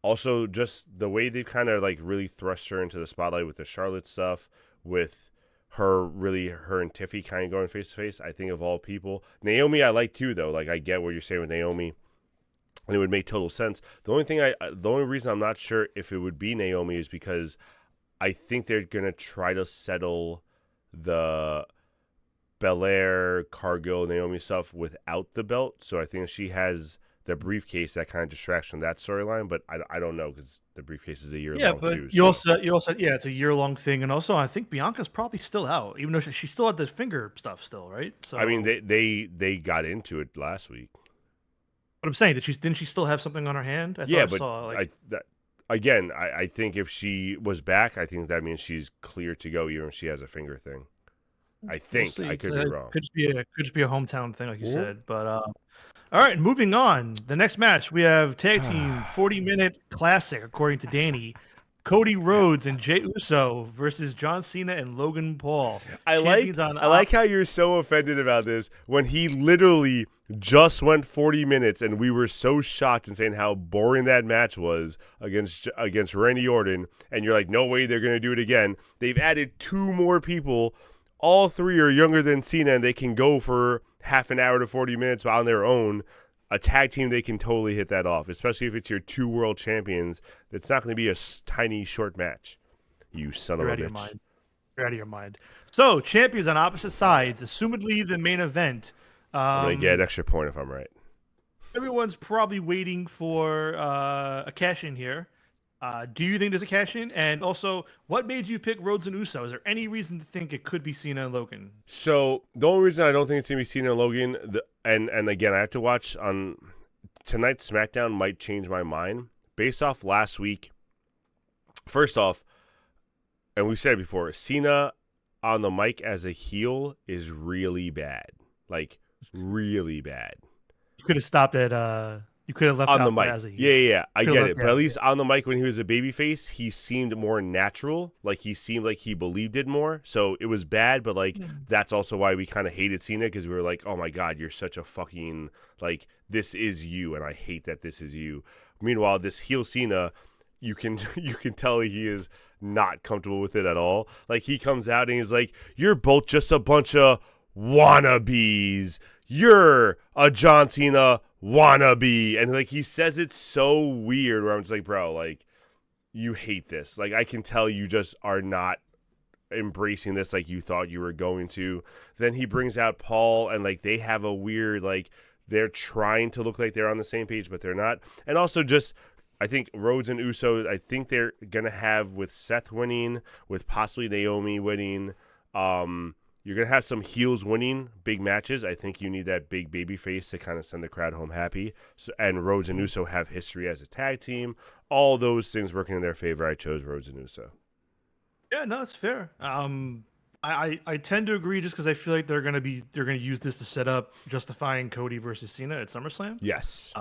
Also, just the way they've kind of like really thrust her into the spotlight with the Charlotte stuff, with her and Tiffy kind of going face to face. I think of all people, Naomi I like too though. Like I get what you're saying with Naomi, and it would make total sense. The only reason I'm not sure if it would be Naomi is because I think they're gonna try to settle the Belair, Cargill, Naomi stuff without the belt. So I think she has the briefcase that kind of distracts from that storyline, but I don't know because the briefcase is a year long but too. you also it's a year long thing, and also I think Bianca's probably still out, even though she still had the finger stuff still, right? So I mean they got into it last week. what I'm saying, didn't she still have something on her hand? I Yeah, thought I but saw like I think if she was back, I think that means she's clear to go, even if she has a finger thing. I think see. I could be wrong. Could just be a hometown thing, like you Mhm. said. But all right, moving on. The next match we have tag team 40-minute classic, according to Danny. Cody Rhodes and Jey Uso versus John Cena and Logan Paul. I Champions on like how you're so offended about this when he literally just went 40 minutes and we were so shocked and saying how boring that match was against Randy Orton, and you're like, no way they're going to do it again. They've added two more people. All three are younger than Cena, and they can go for half an hour to 40 minutes on their own. A tag team, they can totally hit that off, especially if it's your two world champions. It's not going to be a tiny, short match. You son of a bitch. You're out of your mind. So, champions on opposite sides, assumedly the main event. I'm going to get an extra point if I'm right. Everyone's probably waiting for a cash in here. Do you think there's a cash in? And also, what made you pick Rhodes and Uso? Is there any reason to think it could be Cena and Logan? So the only reason I don't think it's gonna be Cena and Logan, and again I have to watch on tonight's SmackDown, might change my mind based off last week. First off, and we've said it before, Cena on the mic as a heel is really bad, like really bad. You could have stopped at. You could have left on out the mic. as a heel. Yeah, I get it. But at out. least on the mic when he was a babyface, he seemed more natural. Like he seemed like he believed it more. So it was bad, but like that's also why we kind of hated Cena, because we were like, oh my God, you're such a fucking, like, this is you, and I hate that this is you. Meanwhile, this heel Cena, you can tell he is not comfortable with it at all. Like he comes out and he's like, you're both just a bunch of wannabes. You're a John Cena wannabe, and like he says it so weird where I'm just like, bro, like you hate this. Like I can tell you just are not embracing this like you thought you were going to. Then he brings out Paul, and like they have a weird, like they're trying to look like they're on the same page, but they're not. And also just I think Rhodes and Uso, I think they're gonna have, with Seth winning, with possibly Naomi winning, you're going to have some heels winning big matches. I think you need that big baby face to kind of send the crowd home happy. So, and Rhodes and Uso have history as a tag team. All those things working in their favor. I chose Rhodes and Uso. Yeah, no, it's fair. I tend to agree just because I feel like they're gonna use this to set up justifying Cody versus Cena at SummerSlam. Yes.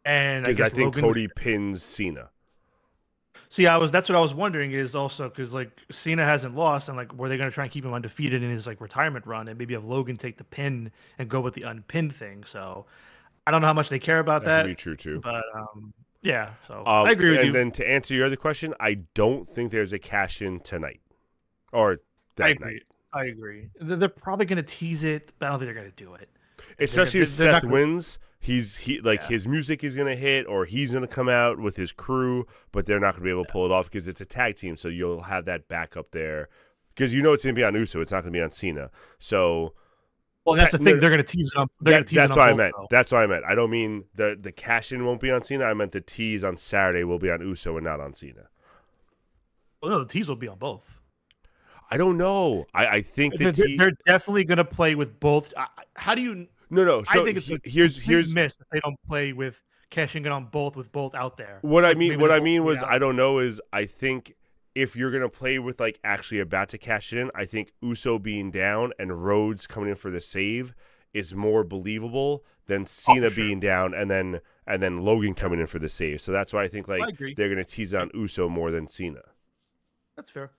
And because I think Logan Cody pins Cena. See, that's what I was wondering, is also because like Cena hasn't lost, and like were they going to try and keep him undefeated in his like retirement run, and maybe have Logan take the pin and go with the unpinned thing. So I don't know how much they care about that. Could be true too. But yeah, so I agree with you. And then to answer your other question, I don't think there's a cash in tonight or that night. I agree. They're probably gonna tease it, but I don't think they're gonna do it. Especially if They're not Seth gonna. wins, like Yeah. his music is gonna hit, or he's gonna come out with his crew, but they're not gonna be able to pull it off because it's a tag team. So you'll have that backup there because it's gonna be on Uso. It's not gonna be on Cena. So Well, that's the thing. no, They're gonna tease it on. They're gonna tease it that's on what I both meant. though. That's what I meant. I don't mean the cash in won't be on Cena. I meant the tease on Saturday will be on Uso and not on Cena. Well, no, the tease will be on both. I don't know. I think They're definitely gonna play with both. How do you? no. I So think it's a here's miss if they don't play with cashing it on both with both out there. what I Like, mean. maybe What they I both mean be was out. I don't know is I think if you're gonna play with like actually about to cash it in, I think Uso being down and Rhodes coming in for the save is more believable than Cena sure. being down and then Logan coming in for the save. So that's why I think I like agree. they're gonna tease on Uso more than Cena. That's fair.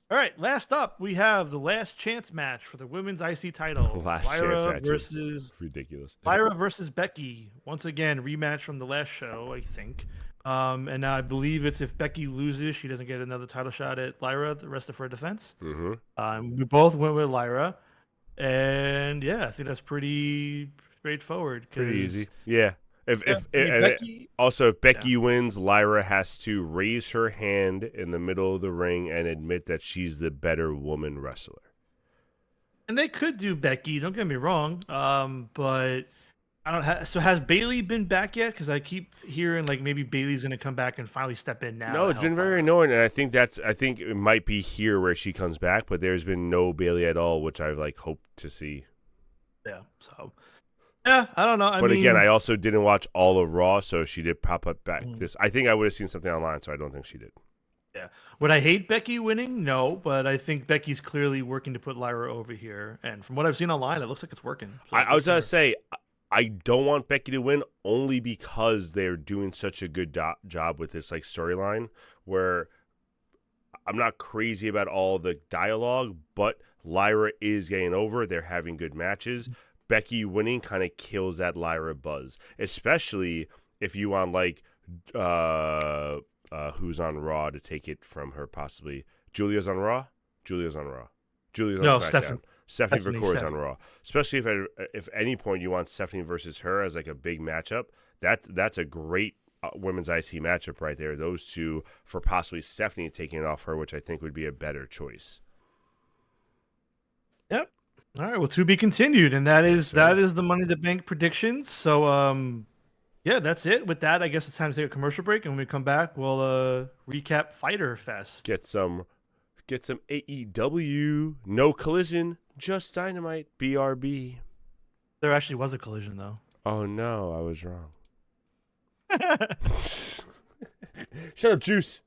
All right, last up, we have the last chance match for the women's IC title. Last chance matches. Ridiculous. Lyra versus Becky. Once again, rematch from the last show, I think. And I believe it's if Becky loses, she doesn't get another title shot at Lyra the rest of her defense. Mm-hmm. We both went with Lyra, and yeah, I think that's pretty straightforward. Pretty easy. Yeah. Becky, If Becky wins, Lyra has to raise her hand in the middle of the ring and admit that she's the better woman wrestler. and they could do Becky. Don't get me wrong. But I don't. So has Bailey been back yet? Because I keep hearing like maybe Bailey's gonna come back and finally step in now. No, it's been very annoying, and I think it might be here where she comes back, but there's been no Bailey at all, which I've like hoped to see. Yeah. So. Yeah, I don't know. I mean, again, I I also didn't watch all of Raw, so she did pop up back. I think I would have seen something online, so I don't think she did. Yeah. Would I hate Becky winning? No, but I think Becky's clearly working to put Lyra over here, and from what I've seen online, it looks like it's working. So I was gonna say I don't want Becky to win only because they're doing such a good job with this like storyline where I'm not crazy about all the dialogue, but Lyra is getting over. They're having good matches. Becky winning kind of kills that Lyra buzz, especially if you want like who's on Raw to take it from her possibly. Julia's on Raw. Julia's on SmackDown. Stephanie Vercore's on Raw. Especially if any point you want Stephanie versus her as like a big matchup, that's a great women's IC matchup right there. Those two for possibly Stephanie taking it off her, which I think would be a better choice. Yep. All right. Well, to be continued, and that is the Money in the Bank predictions. So, yeah, that's it. With that, I guess it's time to take a commercial break, and when we come back, we'll recap Fyter Fest. Get some AEW. No collision, just Dynamite. BRB. There actually was a collision, though. Oh no, I was wrong. Shut up, Juice.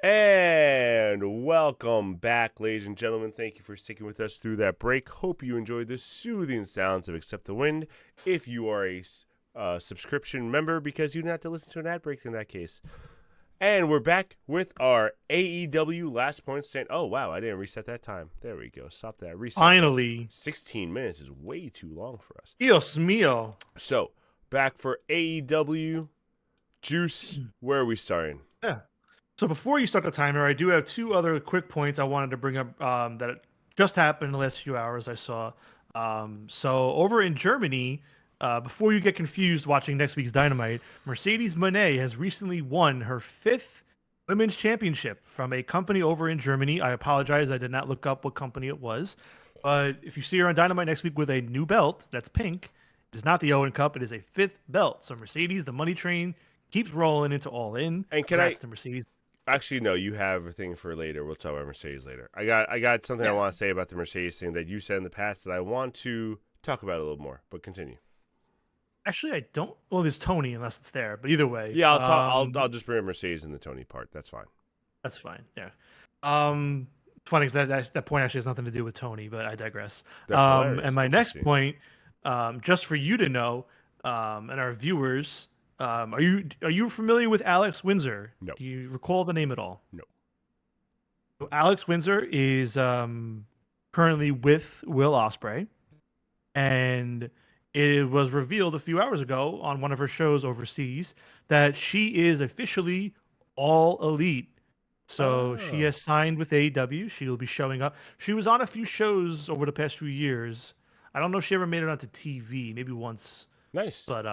And welcome back, ladies and gentlemen. Thank you for sticking with us through that break. Hope you enjoyed the soothing sounds of Accept the Wind. If you are a subscription member, because you don't have to listen to an ad break in that case. And we're back with our AEW Last Point Stand. Oh, wow, I didn't reset that time. There we go. Stop that. Reset. Finally. 16 minutes is way too long for us. Dios mío. So, back for AEW. Juice, where are we starting? Yeah. So before you start the timer, I do have two other quick points I wanted to bring up that just happened in the last few hours I saw. So over in Germany, before you get confused watching next week's Dynamite, Mercedes Moné has recently won her 5th women's championship from a company over in Germany. I apologize, I did not look up what company it was. But if you see her on Dynamite next week with a new belt that's pink, it is not the Owen Cup, it is a 5th belt. So Mercedes, the money train, keeps rolling into All In. And Congrats to Mercedes. Actually, no, you have a thing for later. We'll talk about Mercedes later. I got something I want to say about the Mercedes thing that you said in the past that I want to talk about a little more, but continue. Actually, I don't. Well, there's Tony, unless it's there. But either way, yeah, I'll just bring up Mercedes in the Tony part. That's fine. That's fine. Yeah. It's funny because that point actually has nothing to do with Tony, but I digress. That's hilarious. And my next point, just for you to know, and our viewers, are you familiar with Alex Windsor? No. Do you recall the name at all? No. So Alex Windsor is currently with Will Ospreay, and it was revealed a few hours ago on one of her shows overseas that she is officially All Elite. So she has signed with AEW. She will be showing up. She was on a few shows over the past few years. I don't know if she ever made it onto TV, maybe once. Nice. But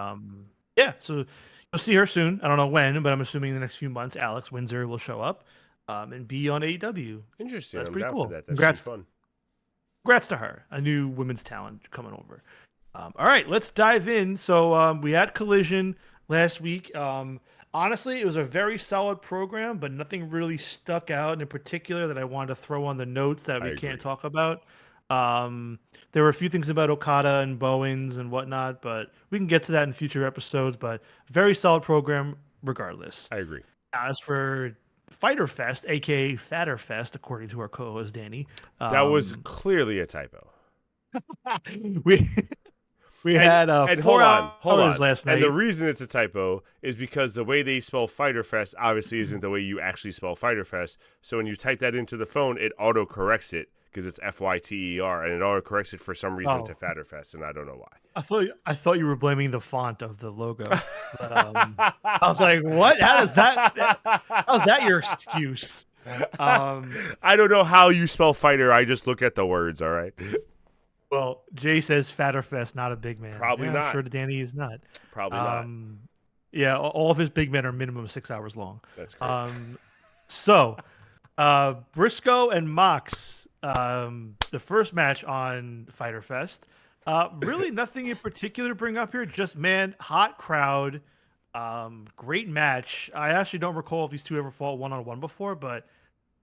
yeah, so you'll see her soon. I don't know when, but I'm assuming in the next few months, Alex Windsor will show up and be on AEW. Interesting. That's I'm pretty down cool. for that. Congrats, fun. Congrats to her, a new women's talent coming over. All right, let's dive in. So we had Collision last week. Honestly, it was a very solid program, but nothing really stuck out in particular that I wanted to throw on the notes that we can't talk about. There were a few things about Okada and Bowens and whatnot, but we can get to that in future episodes. But very solid program regardless. I agree. As for Fighter Fest, aka Fatter Fest, according to our co-host Danny, that was clearly a typo. We had 4 hours last night. And the reason it's a typo is because the way they spell Fighter Fest obviously isn't the way you actually spell Fighter Fest. So when you type that into the phone, it auto-corrects it because it's FYTER, and it auto-corrects it for some reason to Fatter Fest, and I don't know why. I thought you were blaming the font of the logo. But, I was like, what? How's that your excuse? I don't know how you spell fighter. I just look at the words, all right? Well, Jay says Fatter Fest, not a big man. Probably not. I'm sure Danny is not. Probably not. Yeah, all of his big men are minimum 6 hours long. That's correct. So, Briscoe and Mox, the first match on Fighter Fest. Really nothing in particular to bring up here. Just, man, hot crowd. Great match. I actually don't recall if these two ever fought one-on-one before, but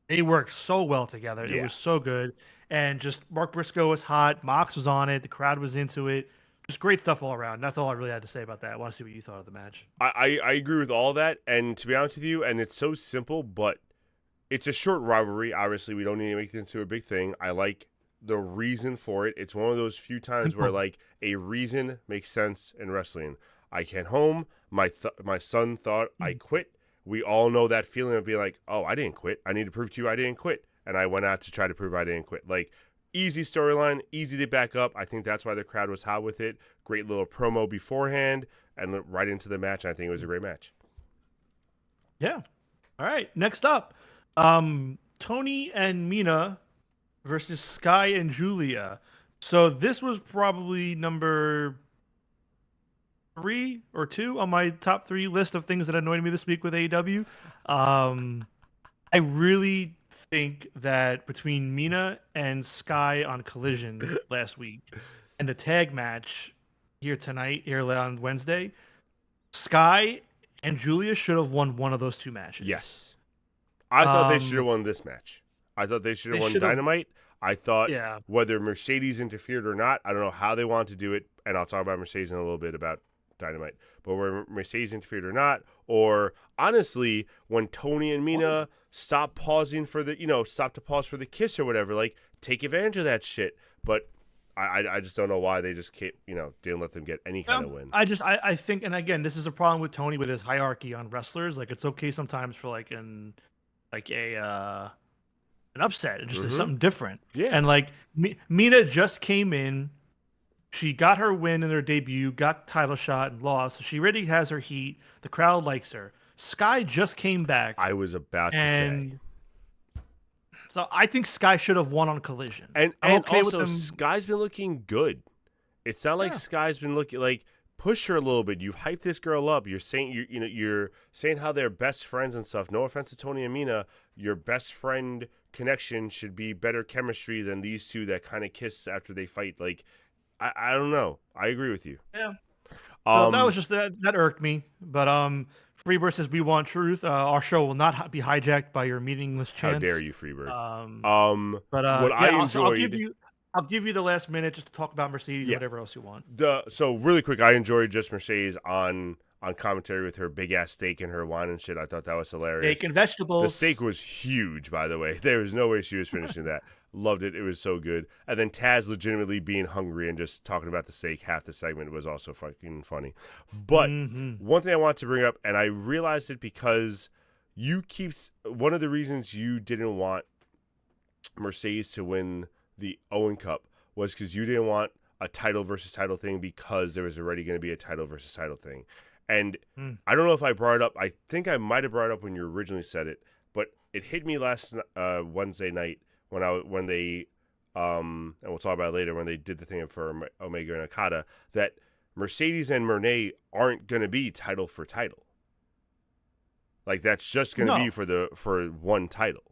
they worked so well together. Yeah. It was so good. And just Mark Briscoe was hot. Mox was on it. The crowd was into it. Just great stuff all around. That's all I really had to say about that. I want to see what you thought of the match. I agree with all that. And to be honest with you, and it's so simple, but it's a short rivalry. Obviously, we don't need to make it into a big thing. I like the reason for it. It's one of those few times where like a reason makes sense in wrestling. I came home. My son thought I quit. We all know that feeling of being like, oh, I didn't quit. I need to prove to you I didn't quit. And I went out to try to prove I didn't quit. Like, easy storyline, easy to back up. I think that's why the crowd was hot with it. Great little promo beforehand and right into the match. I think it was a great match. Yeah. All right. Next up, Tony and Mina versus Sky and Julia. So this was probably number 3 or 2 on my top 3 list of things that annoyed me this week with AEW. I really think that between Mina and Sky on Collision last week and the tag match here on Wednesday, Sky and Julia should have won one of those 2 matches. Yes. I thought they should have won this match. I thought they should have won Dynamite. I thought whether Mercedes interfered or not, I don't know how they want to do it, and I'll talk about Mercedes in a little bit about Dynamite, but where Mercedes interfered or not, or honestly, when Tony and Mina stopped pausing for stopped to pause for the kiss or whatever, like take advantage of that shit. But I just don't know why they just didn't let them get any kind of win. I think, and again, this is a problem with Tony with his hierarchy on wrestlers. Like it's okay sometimes for an upset, just something different. Yeah. And like Mina just came in, she got her win in her debut, got title shot and lost. So she already has her heat. The crowd likes her. Sky just came back. I was about to say. So I think Sky should have won on Collision. And okay also, Sky's been looking good. It's not like Sky's been looking like push her a little bit. You've hyped this girl up. You're saying you're saying how they're best friends and stuff. No offense to Tony and Mina, your best friend connection should be better chemistry than these two that kind of kiss after they fight. Like I don't know. I agree with you. Yeah. That was just that irked me. But Freebird says we want truth. Our show will not be hijacked by your meaningless chants. How dare you, Freebird? I enjoyed. I'll give you the last minute just to talk about Mercedes or whatever else you want. So really quick, I enjoyed just Mercedes on commentary with her big ass steak and her wine and shit. I thought that was hilarious. Steak and vegetables. The steak was huge, by the way. There was no way she was finishing that. Loved it. It was so good. And then Taz legitimately being hungry and just talking about the steak half the segment was also fucking funny. But one thing I want to bring up, and I realized it because one of the reasons you didn't want Mercedes to win the Owen Cup was because you didn't want a title versus title thing because there was already going to be a title versus title thing. And I don't know if I brought it up. I think I might have brought it up when you originally said it, but it hit me last Wednesday night when they and we'll talk about it later when they did the thing for Omega and Okada that Mercedes and Monet aren't going to be title for title. Like that's just going to be for one title.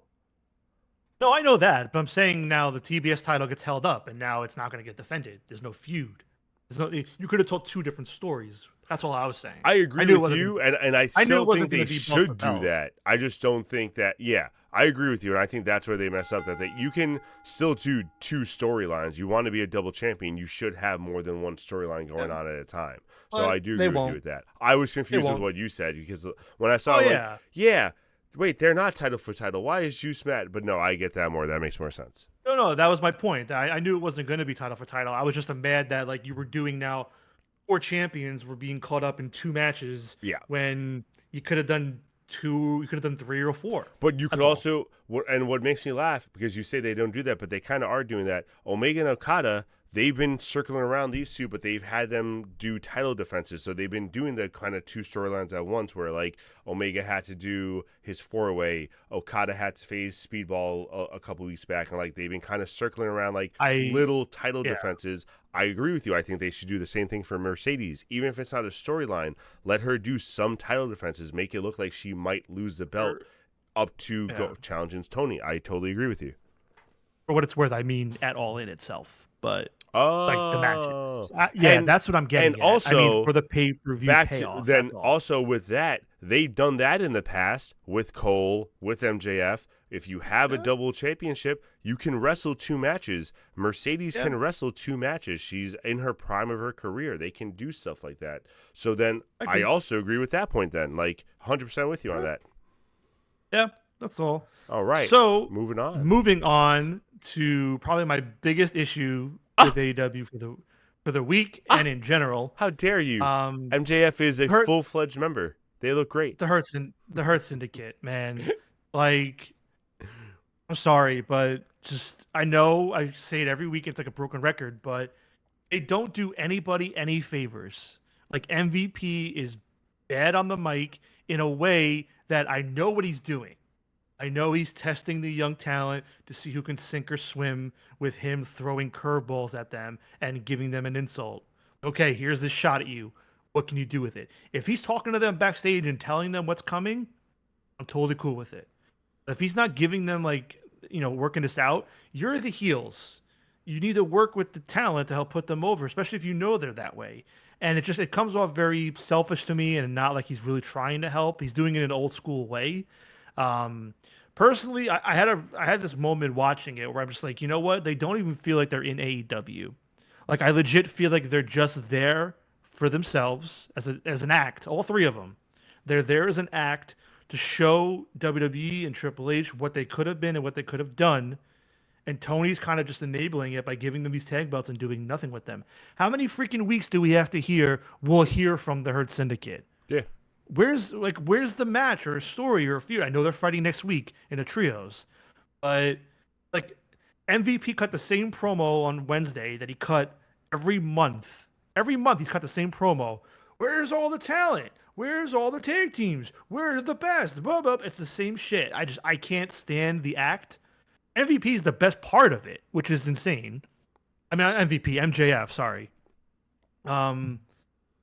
No, I know that, but I'm saying now the TBS title gets held up, and now it's not going to get defended. There's no feud. You could have told two different stories. That's all I was saying. I agree with you, and I still think they should do that. I just don't think that. Yeah, I agree with you, and I think that's where they mess up. That you can still do two storylines. You want to be a double champion, you should have more than one storyline going on at a time. So I do agree with you with that. I was confused with what you said because when I saw wait, they're not title for title. Why is Juice mad? But no, I get that more. That makes more sense. No, that was my point. I knew it wasn't going to be title for title. I was just mad that like you were doing now 4 champions were being caught up in 2 matches. Yeah. When you could have done 2, you could have done 3 or 4. But you could also, and what makes me laugh, because you say they don't do that, but they kind of are doing that. Omega and Okada, they've been circling around these two, but they've had them do title defenses. So they've been doing the kind of 2 storylines at once where, like, Omega had to do his 4-way, Okada had to face Speedball a couple weeks back, and, like, they've been kind of circling around, like, little title defenses. I agree with you. I think they should do the same thing for Mercedes. Even if it's not a storyline, let her do some title defenses, make it look like she might lose the belt up to go challenging Tony. I totally agree with you. For what it's worth, I mean at All In itself. But like the matches. That's what I'm getting and at. Also, I mean, for the pay-per-view payoff. Then also with that, they've done that in the past with Cole, with MJF. If you have a double championship, you can wrestle 2 matches. Mercedes can wrestle 2 matches. She's in her prime of her career. They can do stuff like that. So then I also agree with that point then. Like 100% with you on that. Yeah, that's all. All right. So moving on to probably my biggest issue with AEW for the week and in general. How dare you? MJF is a full-fledged member. They look great. The Hurt Syndicate, man. Like, I'm sorry, but just I know I say it every week. It's like a broken record, but they don't do anybody any favors. Like MVP is bad on the mic in a way that I know what he's doing. I know he's testing the young talent to see who can sink or swim with him throwing curveballs at them and giving them an insult. Okay, here's this shot at you. What can you do with it? If he's talking to them backstage and telling them what's coming, I'm totally cool with it. But if he's not giving them, like, working this out, you're the heels. You need to work with the talent to help put them over, especially if you know they're that way. And it comes off very selfish to me and not like he's really trying to help. He's doing it in an old school way. Personally, I had this moment watching it where I'm just like, you know what? They don't even feel like they're in AEW. Like, I legit feel like they're just there for themselves as an act. All three of them, they're there as an act to show WWE and Triple H what they could have been and what they could have done. And Tony's kind of just enabling it by giving them these tag belts and doing nothing with them. How many freaking weeks do we have to hear? We'll hear from the Hurt Syndicate. Yeah. Where's the match or a story or a feud? I know they're fighting next week in the trios, but like MVP cut the same promo on Wednesday that he cut every month. Every month he's cut the same promo. Where's all the talent? Where's all the tag teams? Where are the best? Blah, blah. It's the same shit. I can't stand the act. MVP is the best part of it, which is insane. I mean, not MVP, MJF, sorry.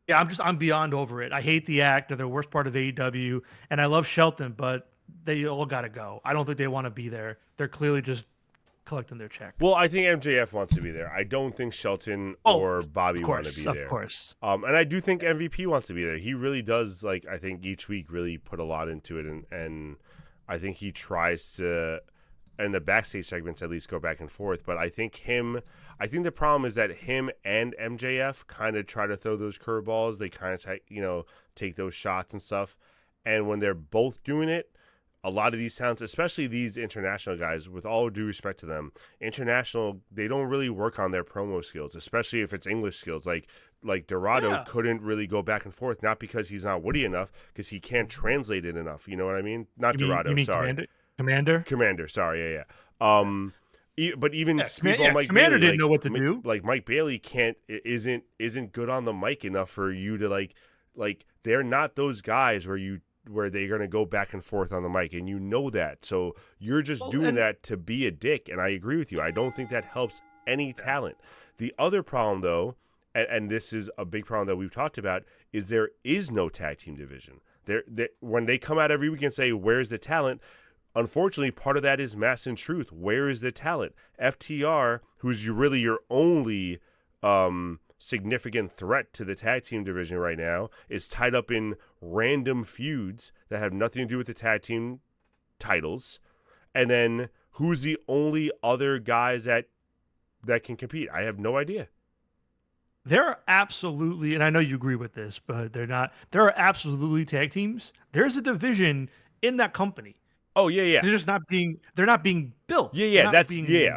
Yeah, I'm beyond over it. I hate the act. They're the worst part of AEW, and I love Shelton, but they all got to go. I don't think they want to be there. They're clearly just collecting their check. Well, I think MJF wants to be there. I don't think Shelton or Bobby want to be there. Of course. And I do think MVP wants to be there. He really does, like, I think each week really put a lot into it, and I think he tries to, in the backstage segments at least, go back and forth. But I think the problem is that him and MJF kind of try to throw those curveballs. They kind of take those shots and stuff. And when they're both doing it, a lot of these talents, especially these international guys, with all due respect to them, they don't really work on their promo skills, especially if it's English skills. Like Dorado couldn't really go back and forth, not because he's not witty enough, because he can't translate it enough. You know what I mean? Sorry. Commander, sorry, yeah. But even Mike Commander Bailey, didn't know what to do. Like Mike Bailey isn't good on the mic enough for you to like they're not those guys where they're gonna go back and forth on the mic, and you know that. So you're just doing that to be a dick, and I agree with you. I don't think that helps any talent. The other problem, though, and this is a big problem that we've talked about, is there is no tag team division. When they come out every week and say, "Where's the talent?" Unfortunately, part of that is Mass and Truth. Where is the talent? FTR, who's really your only significant threat to the tag team division right now, is tied up in random feuds that have nothing to do with the tag team titles. And then who's the only other guys that can compete? I have no idea. There are absolutely, and I know you agree with this, but they're not. There are absolutely tag teams. There's a division in that company. Oh yeah. They're just not being. They're not being built. Yeah.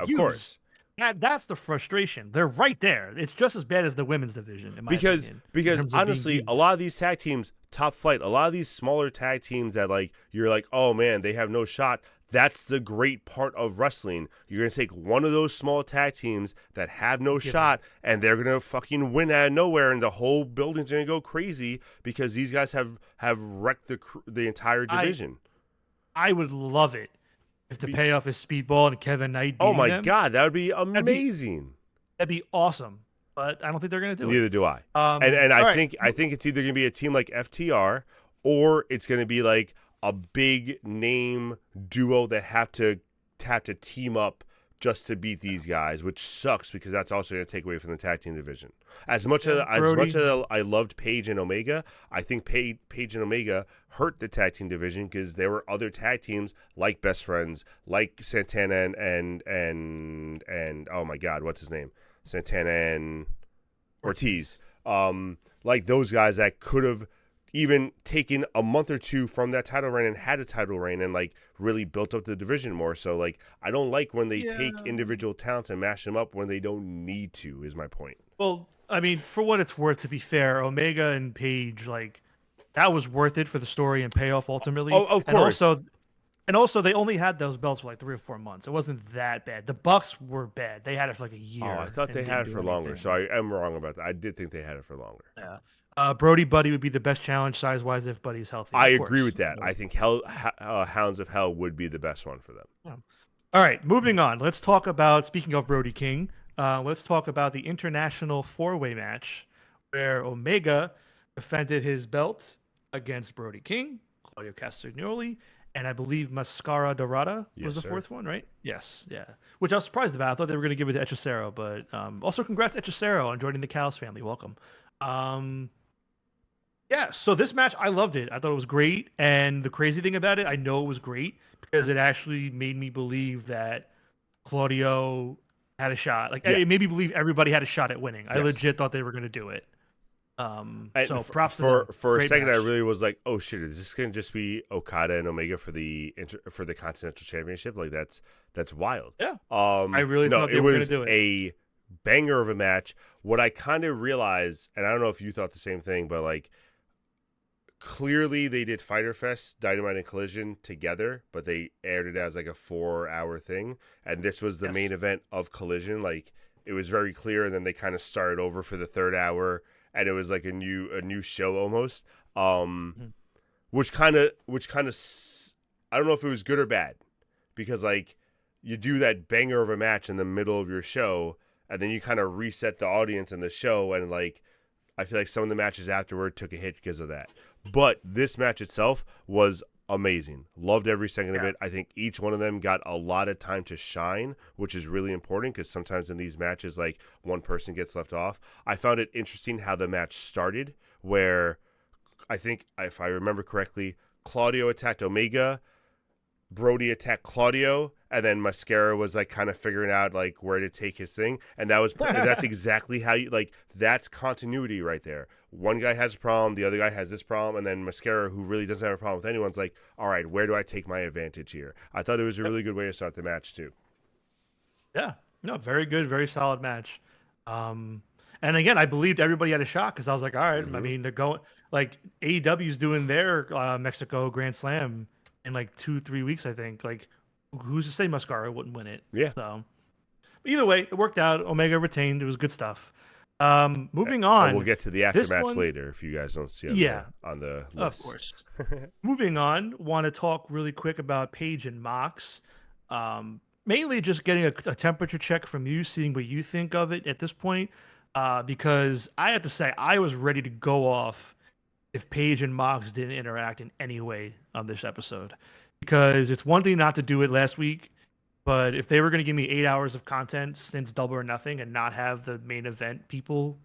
Of course. That's the frustration. They're right there. It's just as bad as the women's division, in my opinion. Because honestly, a lot of these tag teams, top flight, a lot of these smaller tag teams that you're like, oh man, they have no shot. That's the great part of wrestling. You're gonna take one of those small tag teams that have no shot, and they're gonna fucking win out of nowhere, and the whole building's gonna go crazy because these guys have wrecked the entire division. I would love it if the payoff is Speedball and Kevin Knight. Oh my God, that would be amazing. That'd be awesome. But I don't think they're going to do it. Neither do I. And I think it's either going to be a team like FTR, or it's going to be like a big name duo that have to team up just to beat these guys, which sucks because that's also going to take away from the tag team division. As much as I loved Paige and Omega, I think Paige and Omega hurt the tag team division because there were other tag teams like Best Friends, like Santana and oh my God, what's his name? Santana and Ortiz. Like those guys that could have even taken a month or two from that title reign and had a title reign and really built up the division more. So I don't like when they take individual talents and mash them up when they don't need to, is my point. Well, I mean, for what it's worth, to be fair, Omega and Paige, that was worth it for the story and payoff ultimately. Oh, of course. And also, they only had those belts for 3 or 4 months. It wasn't that bad. The Bucks were bad. They had it for a year. Oh, I thought they had it for longer. So I am wrong about that. I did think they had it for longer. Yeah. Brody Buddy would be the best challenge size-wise if Buddy's healthy. I agree with that. I think Hounds of Hell would be the best one for them. Yeah. All right, moving on. Let's talk about, speaking of Brody King, let's talk about the International 4-Way match where Omega defended his belt against Brody King, Claudio Castagnoli, and I believe Mascara Dorada was the fourth one, right? Yes, yeah. Which I was surprised about. I thought they were going to give it to Hechicero, but also congrats Hechicero on joining the Cows family. Welcome. Yeah, so this match, I loved it. I thought it was great. And the crazy thing about it, I know it was great because it actually made me believe that Claudio had a shot. It made me believe everybody had a shot at winning. I legit thought they were going to do it. And So props to them. for a Great second, I match. really was like, "Oh shit, is this gonna just be Okada and Omega for the Continental Championship? Like that's wild." Yeah, I really No, thought it they were gonna was do it. a banger of a match. What I kind of realized, and I don't know if you thought the same thing, but like clearly they did Fyter Fest, Dynamite, and Collision together, but they aired it as like a 4-hour thing, and this was the main Yes. event of Collision. Like it was very clear, and then they kind of started over for the third hour, and it was like a new show almost. Mhm. Which kind of I don't know if it was good or bad, because like you do that banger of a match in the middle of your show, and then you kind of reset the audience in the show, and like I feel like some of the matches afterward took a hit because of that. But this match itself was amazing. Loved every second of Yeah. it. I think each one of them got a lot of time to shine, which is really important because sometimes in these matches, like one person gets left off. I found it interesting how the match started, where I think, if I remember correctly, Claudio attacked Omega, Brody attacked Claudio, and then Mascara was like kind of figuring out like where to take his thing, and that's exactly how you like that's continuity right there. One guy has a problem, the other guy has this problem, and then Mascara, who really doesn't have a problem with anyone's like, all right, where do I take my advantage here? I thought it was a Yep. really good way to start the match too. Yeah. No, very good, very solid match. Um, and again, I believed everybody had a shot because I was like, all right. I Mm-hmm. mean, they're going like AEW's doing their Mexico Grand Slam in like 2-3 weeks, I think. Like, who's to say Mascara wouldn't win it? Yeah. So, but either way, it worked out. Omega retained. It was good stuff. Moving And we'll on. get to the This aftermatch one, later if you guys don't see yeah, on the of list. course. Moving on, want to talk really quick about Paige and Mox. Mainly just getting a temperature check from you, seeing what you think of it at this point. Because I have to say, I was ready to go off if Paige and Mox didn't interact in any way on this episode. Because it's one thing not to do it last week, but if they were going to give me 8 hours of content since Double or Nothing and not have the main event people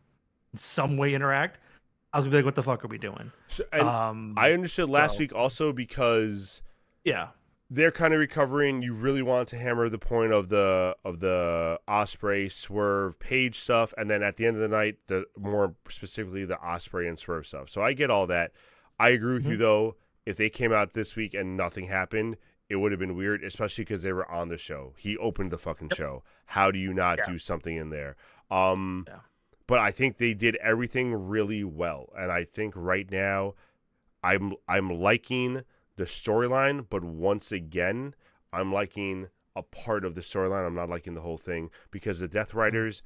in some way interact, I was gonna be like, "What the fuck are we doing?" So, and I understood last So week also because yeah, they're kind of recovering. You really want to hammer the point of the Osprey Swerve Page stuff, and then at the end of the night, the more specifically the Osprey and Swerve stuff. So I get all that. I agree with you Mhm. though. If they came out this week and nothing happened, it would have been weird, especially because they were on the show. He opened the fucking show. How do you not yeah, do something in there? Um, yeah. but I think they did everything really well, and I think right now I'm liking the storyline, but once again, I'm liking a part of the storyline. I'm not liking the whole thing because the Death Mhm. Riders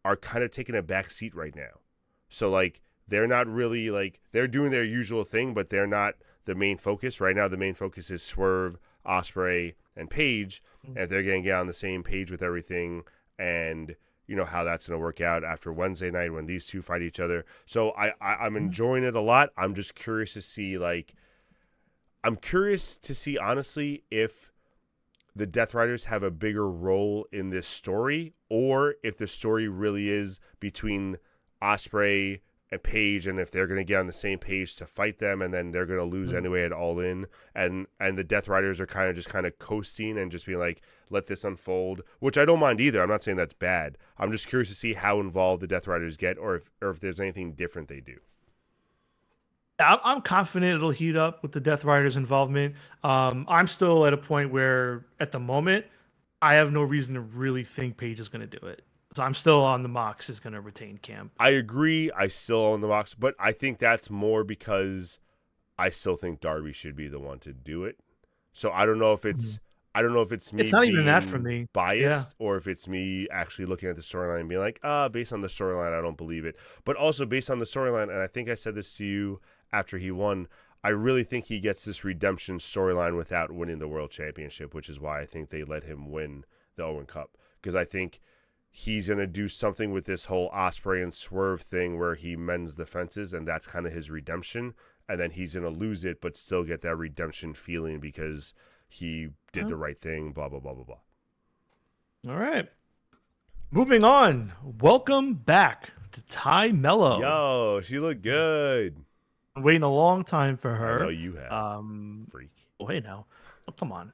are kind of taking a back seat right now. So like they're not really like they're doing their usual thing, but they're not the main focus right now. The main focus is Swerve, Osprey, and Paige, Mhm. and if they're gonna get on the same page with everything, and you know how that's gonna work out after Wednesday night when these two fight each other. So I'm Mhm. enjoying it a lot. I'm just curious to see like I'm curious to see honestly if the Death Riders have a bigger role in this story, or if the story really is between Osprey and Paige, and if they're going to get on the same page to fight them, and then they're going to lose Mhm. anyway at All In, and the Death Riders are kind of coasting and just being like, let this unfold, which I don't mind either. I'm not saying that's bad. I'm just curious to see how involved the Death Riders get, or if there's anything different they do. I'm confident it'll heat up with the Death Riders' involvement. I'm still at a point where, at the moment, I have no reason to really think Paige is going to do it. So I'm still on the Mox is going to retain camp. I agree. I still own the box, but I think that's more because I still think Darby should be the one to do it. So Mhm. I don't know if it's It's me not even that for being me. Yeah. biased or if it's me actually looking at the storyline and being like, based on the storyline, I don't believe it. But also based on the storyline, and I think I said this to you after he won, I really think he gets this redemption storyline without winning the world championship, which is why I think they let him win the Owen Cup. Because I think he's going to do something with this whole Osprey and Swerve thing where he mends the fences, and that's kind of his redemption. And then he's going to lose it, but still get that redemption feeling because he did Huh? the right thing, blah, blah, blah, blah, blah. All right. Moving on. Welcome back to Ty Mello. Yo, she looked good. I'm waiting a long time for I know her. you have, Um, freak. wait now. Oh, come on.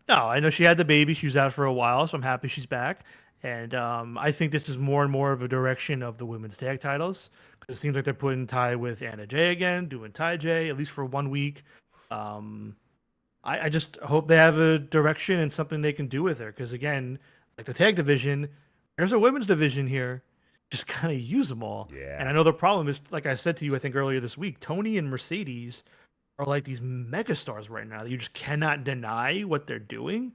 No, I know she had the baby. She was out for a while, so I'm happy she's back. And I think this is more and more of a direction of the women's tag titles because it seems like they're putting Ty with Anna Jay again, doing Ty J at least for 1 week. Um, I just hope they have a direction and something they can do with her because again, like the tag division, there's a women's division here. Just kind of use them all. And Yeah. I know the problem is, like I said to you, I think earlier this week, Tony and Mercedes are like these megastars right now. You just cannot deny what they're doing,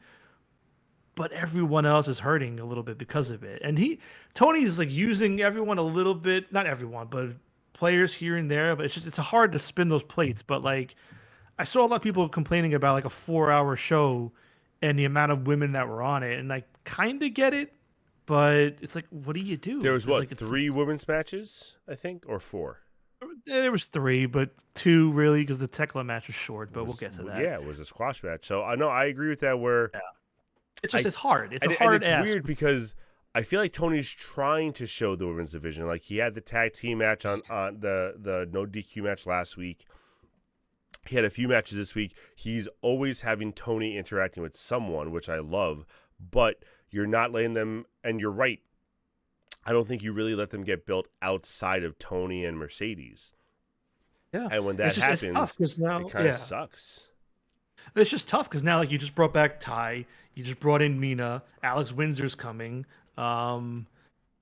but everyone else is hurting a little bit because of it. And Tony's like using everyone a little bit, not everyone, but players here and there. But it's hard to spin those plates. But like I saw a lot of people complaining about like a 4 hour show and the amount of women that were on it, and I kind of get it, but it's like, what do you do? There was 'Cause, what, like, three women's matches, I think, or four? there was three, but two really because the Tekla match was short. But we'll get to that. Yeah, it was a squash match. So I know I agree with that. Where Yeah. It's just it's hard. It's and, a hard and it's ask. weird because I feel like Tony's trying to show the women's division. Like he had the tag team match on the no DQ match last week. He had a few matches this week. He's always having Tony interacting with someone, which I love. But you're not letting them. And you're right. I don't think you really let them get built outside of Tony and Mercedes. Yeah, And when that happens, now, it kind of sucks. It's just tough because now, like, you just brought back Ty, you just brought in Mina, Alex Windsor's coming, and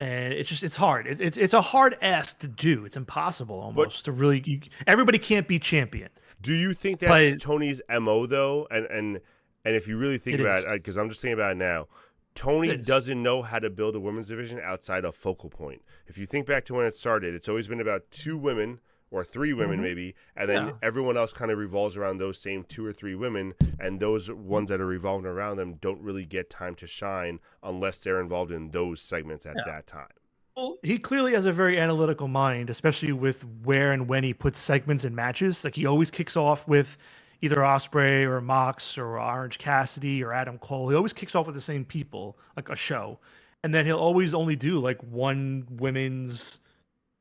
it's hard. It's a hard ask to do. It's impossible almost to really. Everybody can't be champion. Do you think that's Tony's MO though? And if you really think about it, because I'm just thinking about it now, Tony doesn't know how to build a women's division outside a focal point. If you think back to when it started, it's always been about two women or three women maybe, and then everyone else kind of revolves around those same two or three women, and those ones that are revolving around them don't really get time to shine unless they're involved in those segments at that time. Well, he clearly has a very analytical mind, especially with where and when he puts segments in matches. Like he always kicks off with either Osprey or Mox or Orange Cassidy or Adam Cole. He always kicks off with the same people, like a show, and then he'll always only do like one women's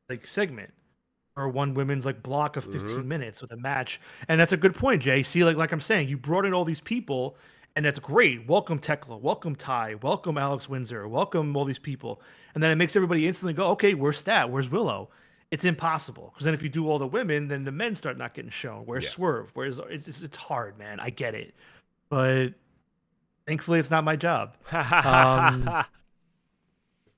like segment or one women's like block of 15 minutes with a match. And that's a good point, Jay. See, like I'm saying, you brought in all these people, and that's great. Welcome Tekla, welcome Ty, welcome Alex Windsor, welcome all these people. And then it makes everybody instantly go, okay, where's Stat? Where's Willow? It's impossible. Because then if you do all the women, then the men start not getting shown. Where's Swerve? It's hard, man. I get it. But thankfully it's not my job.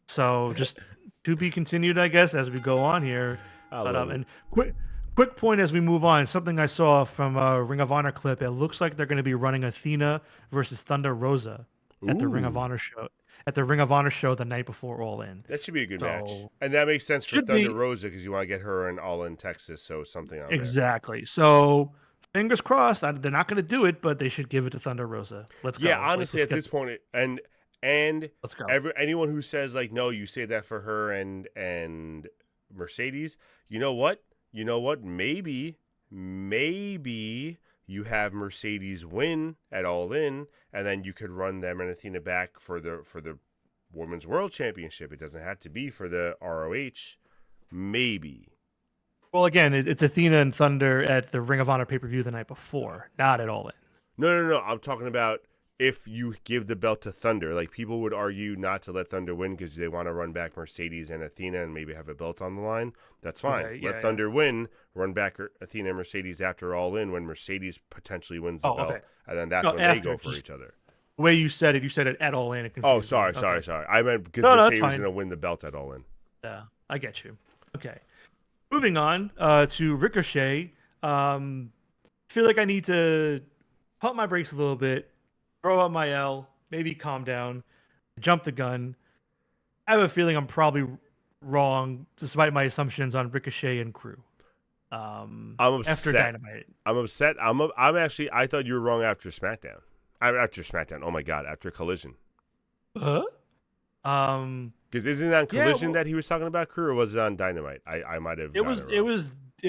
So just to be continued, I guess, as we go on here. And quick point as we move on. Something I saw from a Ring of Honor clip. It looks like they're going to be running Athena versus Thunder Rosa at the Ring of Honor show. At the Ring of Honor show the night before All In. That should be a good match, and that makes sense for Thunder Rosa because you want to get her in All In Texas. So something on exactly. There. So fingers crossed. They're not going to do it, but they should give it to Thunder Rosa. Let's go. Yeah, honestly, at this point, and let's go. Anyone who says like, no, you say that for her and Mercedes. You know what? Maybe you have Mercedes win at All In, and then you could run them and Athena back for the Women's World Championship. It doesn't have to be for the ROH. Maybe. Well, again, it's Athena and Thunder at the Ring of Honor pay-per-view the night before, not at All In. No. I'm talking about if you give the belt to Thunder. Like, people would argue not to let Thunder win because they want to run back Mercedes and Athena and maybe have a belt on the line. That's fine. Okay, let Thunder win, run back Athena and Mercedes after All In when Mercedes potentially wins the belt. Okay. And then that's when they go for each other. The way you said it at All In. Oh, sorry. I meant because Mercedes was going to win the belt at All In. Yeah, I get you. Okay. Moving on to Ricochet. Feel like I need to pump my brakes a little bit, throw out my L, maybe calm down, jump the gun. I have a feeling I'm probably wrong, despite my assumptions on Ricochet and Crew. I'm upset. After Dynamite. I'm upset. I'm actually. I thought you were wrong after SmackDown. After SmackDown. Oh my God! After Collision. Huh? Because isn't it on Collision that he was talking about Crew, or was it on Dynamite? I might have. It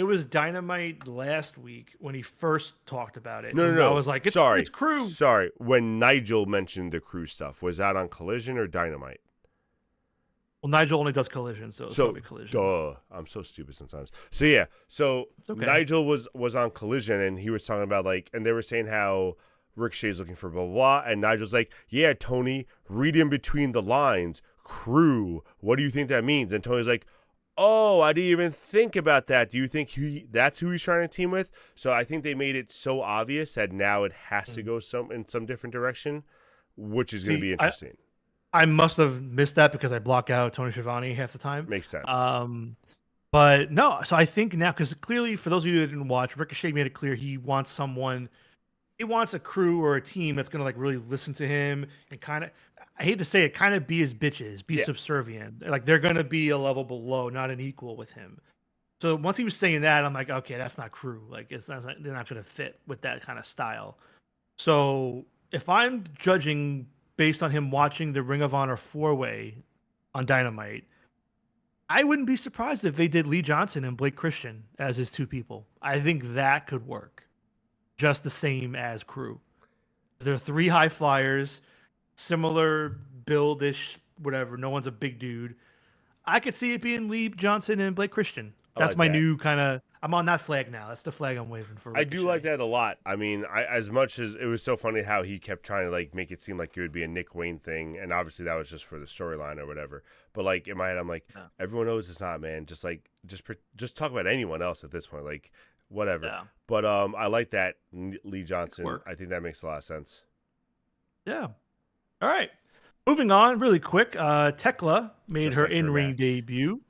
was Dynamite last week when he first talked about it. No. I was like, it's Crew. Sorry. When Nigel mentioned the Crew stuff, was that on Collision or Dynamite? Well, Nigel only does Collision, so it's probably Collision. Duh. I'm so stupid sometimes. So yeah. So okay. Nigel was on Collision, and he was talking about and they were saying how Ricochet's looking for blah, blah, blah. And Nigel's like, yeah, Tony, read in between the lines. Crew. What do you think that means? And Tony's like, oh, I didn't even think about that. Do you think that's who he's trying to team with? So I think they made it so obvious that now it has to go in some different direction, which is going to be interesting. I must have missed that because I block out Tony Schiavone half the time. Makes sense. But no, so I think now, because clearly for those of you that didn't watch, Ricochet made it clear he wants a crew or a team that's going to like really listen to him and kind of, I hate to say it, kind of be his bitches, be subservient. Like they're going to be a level below, not an equal with him. So once he was saying that, I'm like, okay, that's not crew. Like they're not going to fit with that kind of style. So if I'm judging based on him watching the Ring of Honor 4-way on Dynamite, I wouldn't be surprised if they did Lee Johnson and Blake Christian as his two people. I think that could work just the same as crew. They're three high flyers, similar build-ish, whatever. No one's a big dude. I could see it being Lee Johnson and Blake Christian. That's my new kind of. I'm on that flag now. That's the flag I'm waving for. Ricochet. I do like that a lot. I mean, as much as it was so funny how he kept trying to like make it seem like it would be a Nick Wayne thing, and obviously that was just for the storyline or whatever. But like in my head, I'm like, everyone knows it's not, man. Just talk about anyone else at this point, like whatever. Yeah. But I like that Lee Johnson. I think that makes a lot of sense. Yeah. All right. Moving on, really quick. Tekla made her in-ring debut.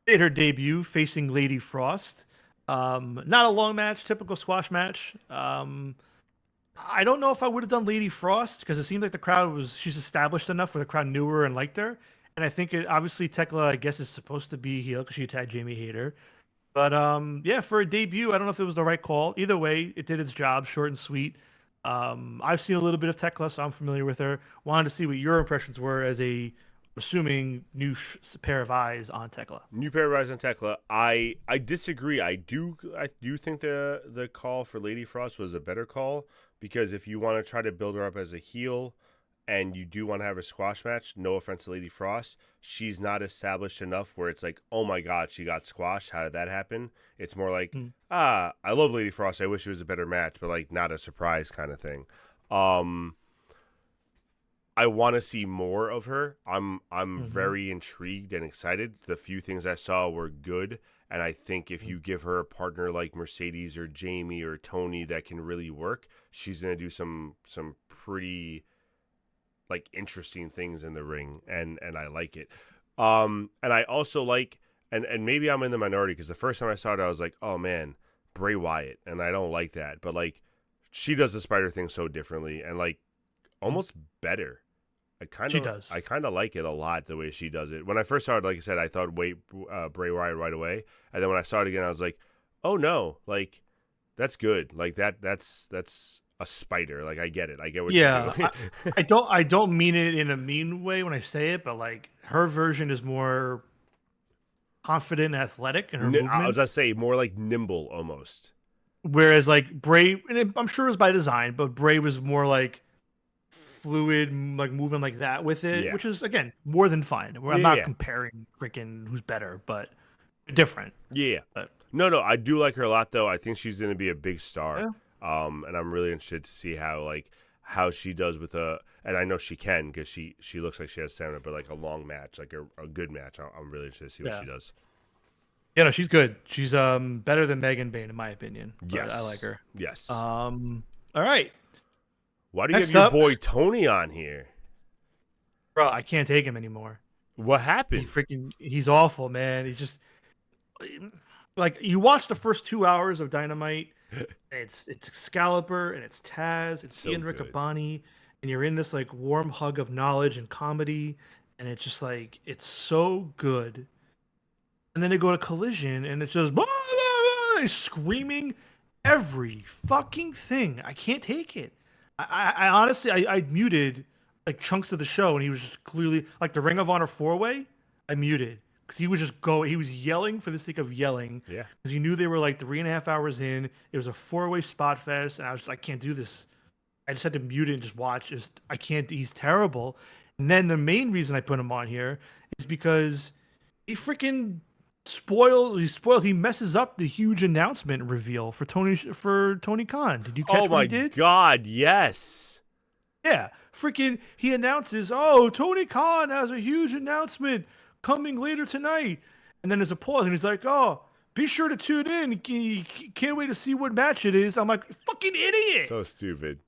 Made her debut facing Lady Frost. Not a long match, typical squash match. I don't know if I would have done Lady Frost because it seemed like she's established enough where the crowd knew her and liked her. And I think obviously Tekla, I guess, is supposed to be heel because she attacked Jamie Hayter. But yeah, for a debut, I don't know if it was the right call. Either way, it did its job, short and sweet. I've seen a little bit of Tekla, so I'm familiar with her. Wanted to see what your impressions were as assuming new pair of eyes on Tekla. New pair of eyes on Tekla. I disagree. I do think the call for Lady Frost was a better call because if you want to try to build her up as a heel and you do want to have a squash match, no offense to Lady Frost, she's not established enough where it's like, oh my God, she got squashed. How did that happen? It's more like, I love Lady Frost. I wish it was a better match, but like not a surprise kind of thing. I want to see more of her. I'm very intrigued and excited. The few things I saw were good, and I think if you give her a partner like Mercedes or Jamie or Tony that can really work, she's gonna do some pretty like interesting things in the ring, and I like it. And I also like, and maybe I'm in the minority because the first time I saw it, I was like, oh man, Bray Wyatt, and I don't like that, but like she does the spider thing so differently and like almost better. I kind of like it a lot the way she does it. When I first saw it, like I said, I thought Bray Wyatt right away, and then when I saw it again, I was like, oh no, like that's good. Like that's a spider. Like I get it. I get what you're doing. I don't mean it in a mean way when I say it, but like her version is more confident and athletic in her movement. I was gonna say more like nimble almost. Whereas like Bray, and I'm sure it was by design, but Bray was more like fluid, like moving like that with it, which is again more than fine. I'm not comparing freaking who's better, but different. Yeah. But, no, I do like her a lot though. I think she's going to be a big star. Yeah. And I'm really interested to see how she does with and I know she can because she looks like she has stamina, but like a long match, like a good match. I'm really interested to see what she does. Yeah, no, she's good. She's better than Megan Bayne in my opinion. Yes, I like her. Yes. All right. Why do you have your boy Tony on here? Bro, I can't take him anymore. What happened? He's awful, man. He's just like, you watch the first 2 hours of Dynamite, and it's Excalibur and it's Taz, it's Ian Riccaboni, and you're in this like warm hug of knowledge and comedy, and it's just like it's so good. And then they go to Collision, and it's just blah, blah, blah, screaming every fucking thing. I can't take it. I honestly, I muted like chunks of the show, and he was just clearly like the Ring of Honor 4-way. I muted because he was yelling for the sake of yelling. Yeah. Because he knew they were like 3.5 hours in. It was a 4-way spot fest, and I was just, I can't do this. I just had to mute it and just watch. I can't. He's terrible. And then the main reason I put him on here is because he freaking he messes up the huge announcement reveal for Tony Khan. Did you catch Oh what my he did? God, yes. Yeah, freaking he announces, "Oh, Tony Khan has a huge announcement coming later tonight." And then there's a pause and he's like, "Oh, be sure to tune in. Can't wait to see what match it is." I'm like, "Fucking idiot." So stupid.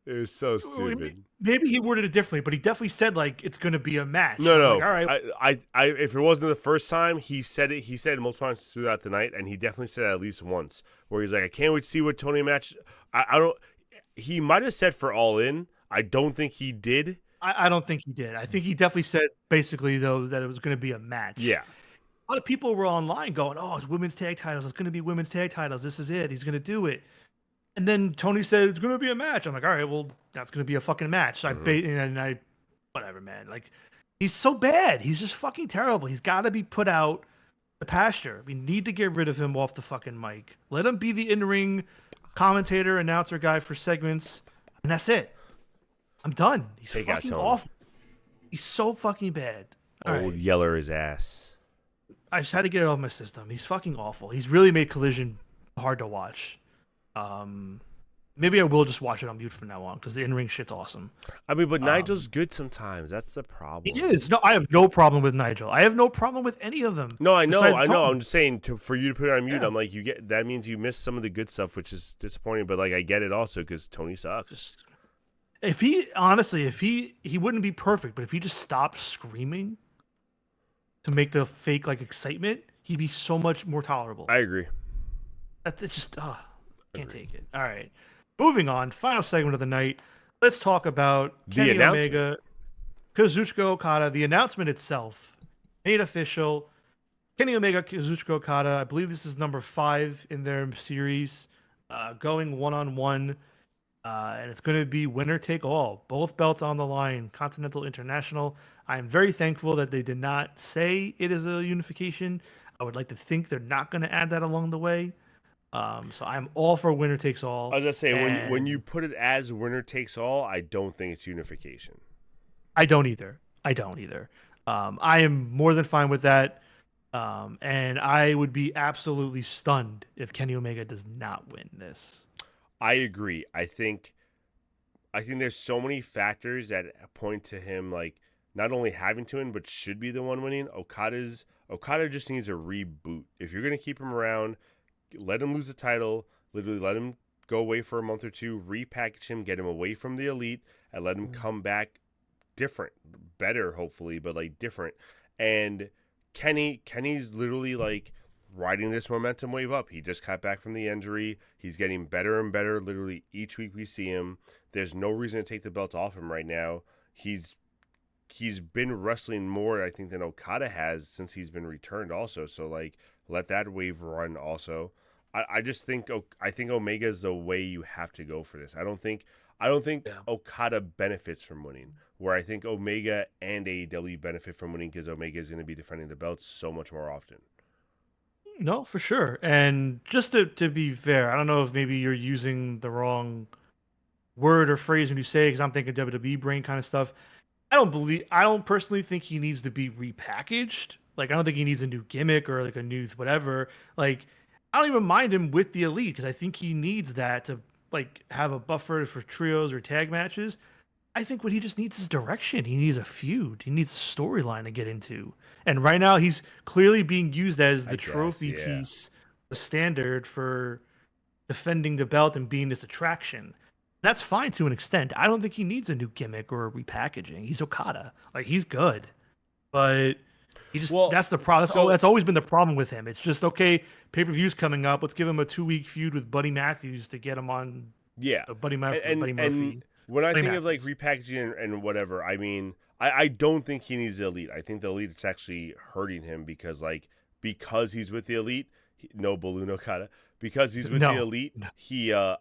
It was so stupid. Maybe he worded it differently, but he definitely said like it's going to be a match. No, I'm no. like, "All right." If it wasn't the first time, he said it. He said it multiple times throughout the night, and he definitely said it at least once, where he's like, "I can't wait to see what Tony match." I don't. He might have said for All In. I don't think he did. I don't think he did. I think he definitely said basically though that it was going to be a match. Yeah. A lot of people were online going, "Oh, it's women's tag titles. It's going to be women's tag titles. This is it. He's going to do it." And then Tony said it's going to be a match. I'm like, all right, well, that's going to be a fucking match. So I whatever, man. Like, he's so bad. He's just fucking terrible. He's got to be put out the pasture. We need to get rid of him off the fucking mic. Let him be the in-ring commentator, announcer guy for segments, and that's it. I'm done. He's Take out fucking Tony. awful. He's so fucking bad. All Old right. Yeller his ass. I just had to get it off my system. He's fucking awful. He's really made Collision hard to watch. Maybe I will just watch it on mute from now on because the in-ring shit's awesome. I mean, but Nigel's good sometimes. That's the problem. He is. No, I have no problem with Nigel. I have no problem with any of them. No, I know. besides Tony. I'm just saying for you to put it on mute. Yeah. I'm like, that means you missed some of the good stuff, which is disappointing. But like, I get it also because Tony sucks. If he honestly, he wouldn't be perfect, but if he just stopped screaming to make the fake like excitement, he'd be so much more tolerable. I agree. That's just can't take it. All right, moving on. Final segment of the night. Let's talk about Kenny Omega, Kazuchika Okada. The announcement itself made official. Kenny Omega, Kazuchika Okada. I believe this is number 5 in their series, going 1-on-1. And it's going to be winner take all. Both belts on the line, Continental, International. I am very thankful that they did not say it is a unification. I would like to think they're not going to add that along the way. So I'm all for winner takes all. I was gonna say when you put it as winner takes all, I don't think it's unification. I don't either. I am more than fine with that. And I would be absolutely stunned if Kenny Omega does not win this. I agree. I think there's so many factors that point to him like not only having to win but should be the one winning. Okada just needs a reboot. If you're gonna keep him around, let him lose the title. Literally, let him go away for a month or two. Repackage him, get him away from the elite, and let him come back different, better hopefully, but like different. And Kenny's literally like riding this momentum wave up. He just got back from the injury. He's getting better and better literally each week we see him. There's no reason to take the belt off him right now. He's been wrestling more, I think, than Okada has since he's been returned also. So like let that wave run also. I just think Omega is the way you have to go for this. I don't think Okada benefits from winning. Where I think Omega and AEW benefit from winning because Omega is going to be defending the belts so much more often. No, for sure. And just to be fair, I don't know if maybe you're using the wrong word or phrase when you say it, because I'm thinking WWE brain kind of stuff. I don't personally think he needs to be repackaged. Like, I don't think he needs a new gimmick or like a new whatever. Like, I don't even mind him with the elite because I think he needs that to like have a buffer for trios or tag matches. I think what he just needs is direction. He needs a feud. He needs a storyline to get into. And right now, he's clearly being used as the trophy piece, the standard for defending the belt and being this attraction. That's fine to an extent. I don't think he needs a new gimmick or a repackaging. He's Okada. Like, he's good. But he just that's the problem. That's always been the problem with him. It's just, okay, pay-per-view's coming up. Let's give him a 2-week feud with Buddy Matthews to get him on Buddy Murphy. And when I think of like repackaging and whatever, I mean, I don't think he needs the elite. I think the elite is actually hurting him because he's with the elite. No Balloon Okada. Because he's with the elite,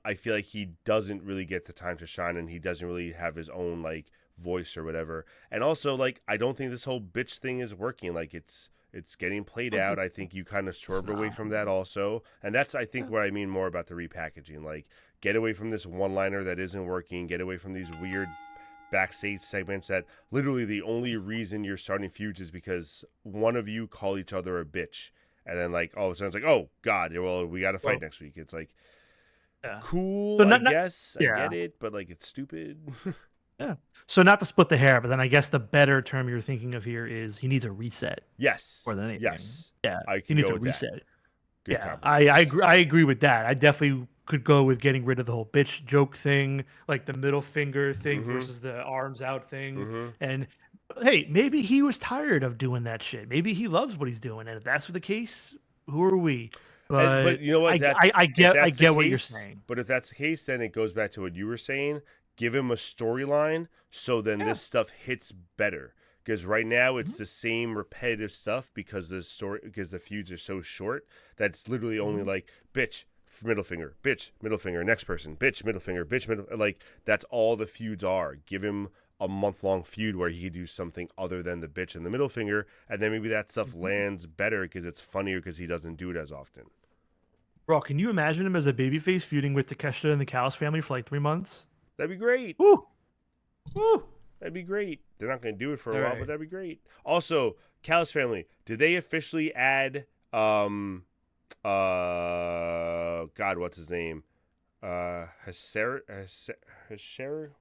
I feel like he doesn't really get the time to shine, and he doesn't really have his own like voice or whatever. And also, like, I don't think this whole bitch thing is working. Like, it's getting played out. I think you kind of swerve away from that also, and that's I think what I mean more about the repackaging. Like, get away from this one-liner that isn't working. Get away from these weird backstage segments that literally the only reason you're starting feuds is because one of you call each other a bitch. and then like all of a sudden it's like, oh God, well we got to fight Well, next week. It's like yeah. cool, So I not guess, I yeah. get it, but like it's stupid. Yeah. So not to split the hair, but then I guess the better term you're thinking of here is he needs a reset Yes, more than anything. yes, Yeah. I He can needs go a with that. reset. Good Yeah. compromise. I agree with that. I definitely could go with getting rid of the whole bitch joke thing, like the middle finger thing Mm-hmm. versus the arms out thing. Mm-hmm. And hey, maybe he was tired of doing that shit. Maybe he loves what he's doing. And if that's the case, who are we? But But you know what? I If I that's the get what you're case, saying. but if that's the case, then it goes back to what you were saying. Give him a storyline, so then Yeah. this stuff hits better. Because right now it's Mhm. the same repetitive stuff because the feuds are so short that it's literally only Mhm. like bitch middle finger, bitch middle finger, next person, bitch middle finger, bitch middle. Like that's all the feuds are. Give him a month-long feud where he could do something other than the bitch and the middle finger, and then maybe that stuff Mhm. lands better because it's funnier because he doesn't do it as often. Bro, can you imagine him as a babyface feuding with Takeshita and the Callis family for like 3 months? That'd be great. Woo! Woo! That'd be great. They're not going to do it for a All while, right. but that'd be great. Also, Callis family, did they officially add God, what's his name? Hasher,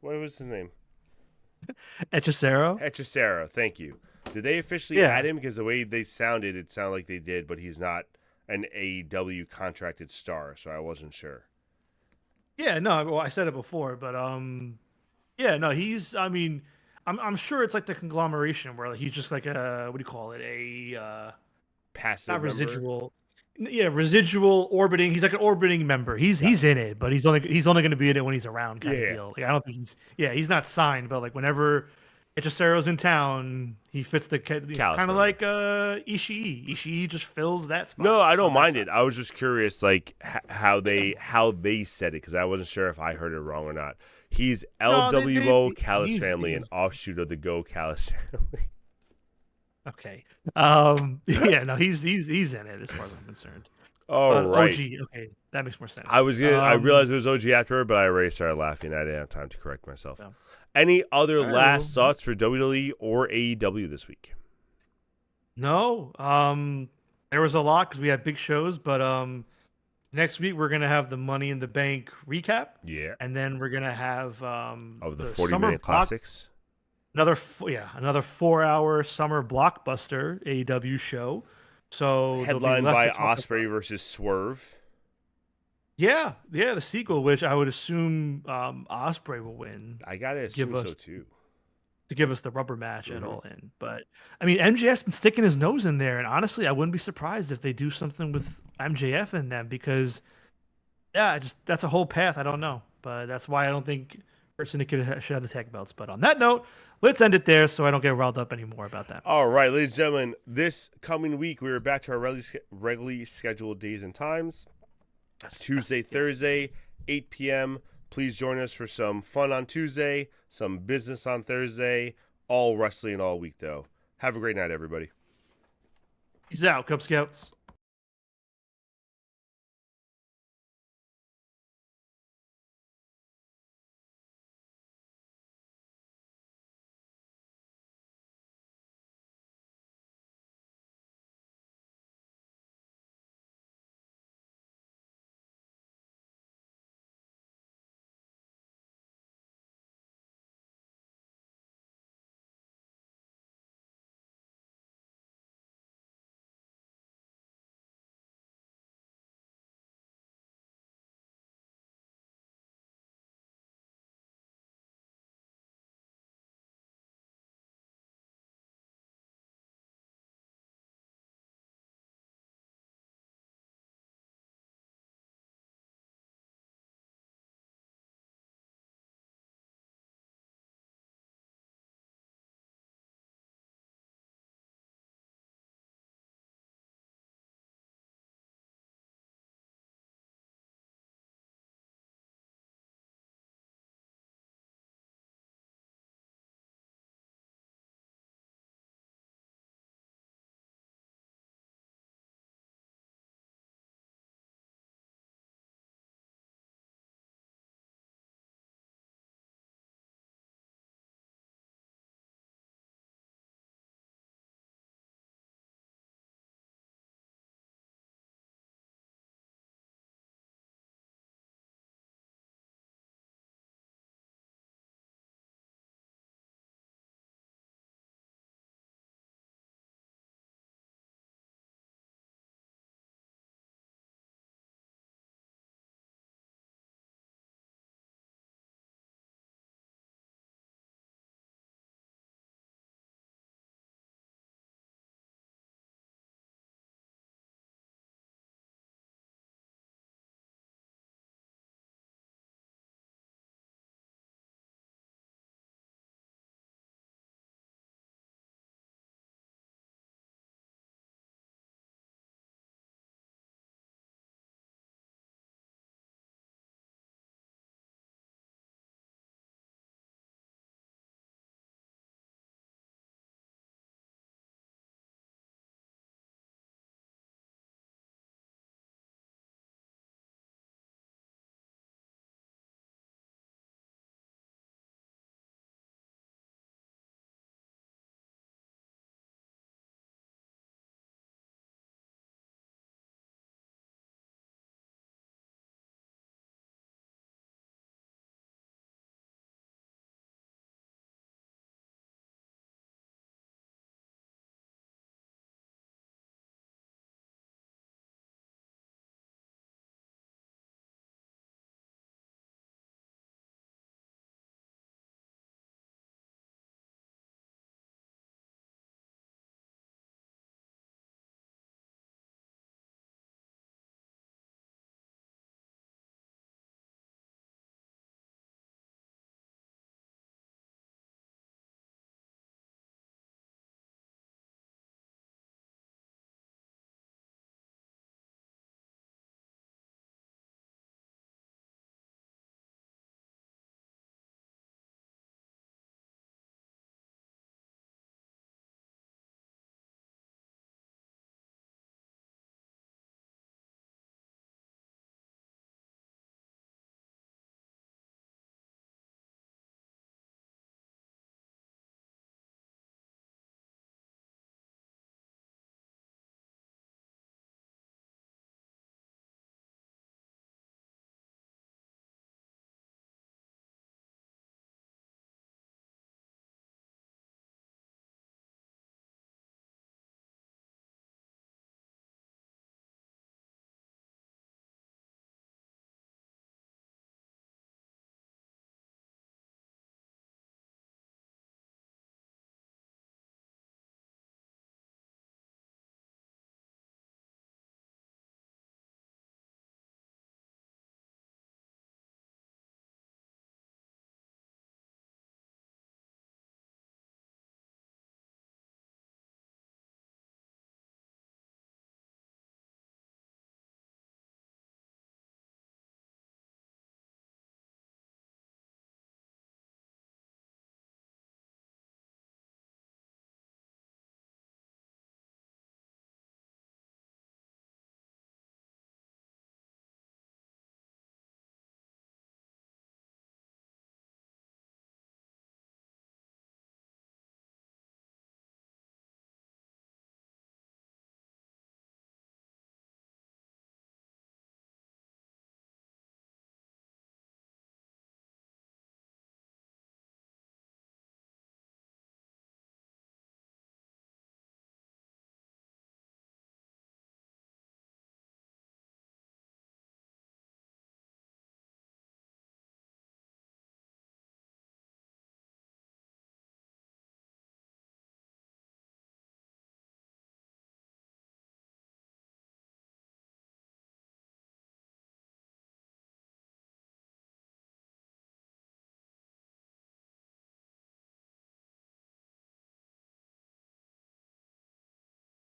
what was his name? Echicero? Hechicero, thank you. Did they officially Yeah. add him? Because the way they sounded, it sounded like they did, but he's not an AEW contracted star, so I wasn't sure. Yeah, no, well, I said it before, but yeah, no, he's I mean, I'm sure it's like the conglomeration where like, he's just like a what do you call it? A Passive not member? residual. Yeah, residual orbiting. He's like an orbiting member. He's Gotcha. in it, but he's only going to be in it when he's around, kind of Yeah. deal. Like, I don't think he's not signed, but like whenever Echicero's in town, he fits the Callis kind of member. like Ishii. Ishii just fills that spot. No, I don't on that mind side. it. I was just curious, like how they said it, because I wasn't sure if I heard it wrong or not. He's No, LWO Callis he's family, an offshoot of the Go Callis family. okay. Yeah, no, he's in it as far as I'm concerned. All right. OG, okay, that makes more sense. I realized it was OG afterward, but I already started laughing. I didn't have time to correct myself. So. Any other All right, last well, thoughts for WWE or AEW this week? no, there was a lot because we had big shows, but next week we're gonna have the Money in the Bank recap, Yeah. and then we're gonna have Of the the 40-minute classics. another 4-hour summer blockbuster AEW show. So there'll be Headlined less by to talk Osprey about. versus Swerve. Yeah, the sequel, which I would assume Osprey will win. I gotta assume so too. To give us the rubber match at Mhm. All In. But I mean, MJF's been sticking his nose in there, and honestly, I wouldn't be surprised if they do something with MJF in them because, yeah, that's a whole path. I don't know, but that's why I don't think Person should have the tag belts. But on that note, let's end it there so I don't get riled up anymore about that. All right, ladies and gentlemen, this coming week we are back to our regularly scheduled days and times. Yes, Tuesday, yes, yes. Thursday, 8 p.m. Please join us for some fun on Tuesday, some business on Thursday, all wrestling all week, though. Have a great night, everybody. Peace out, Cub Scouts.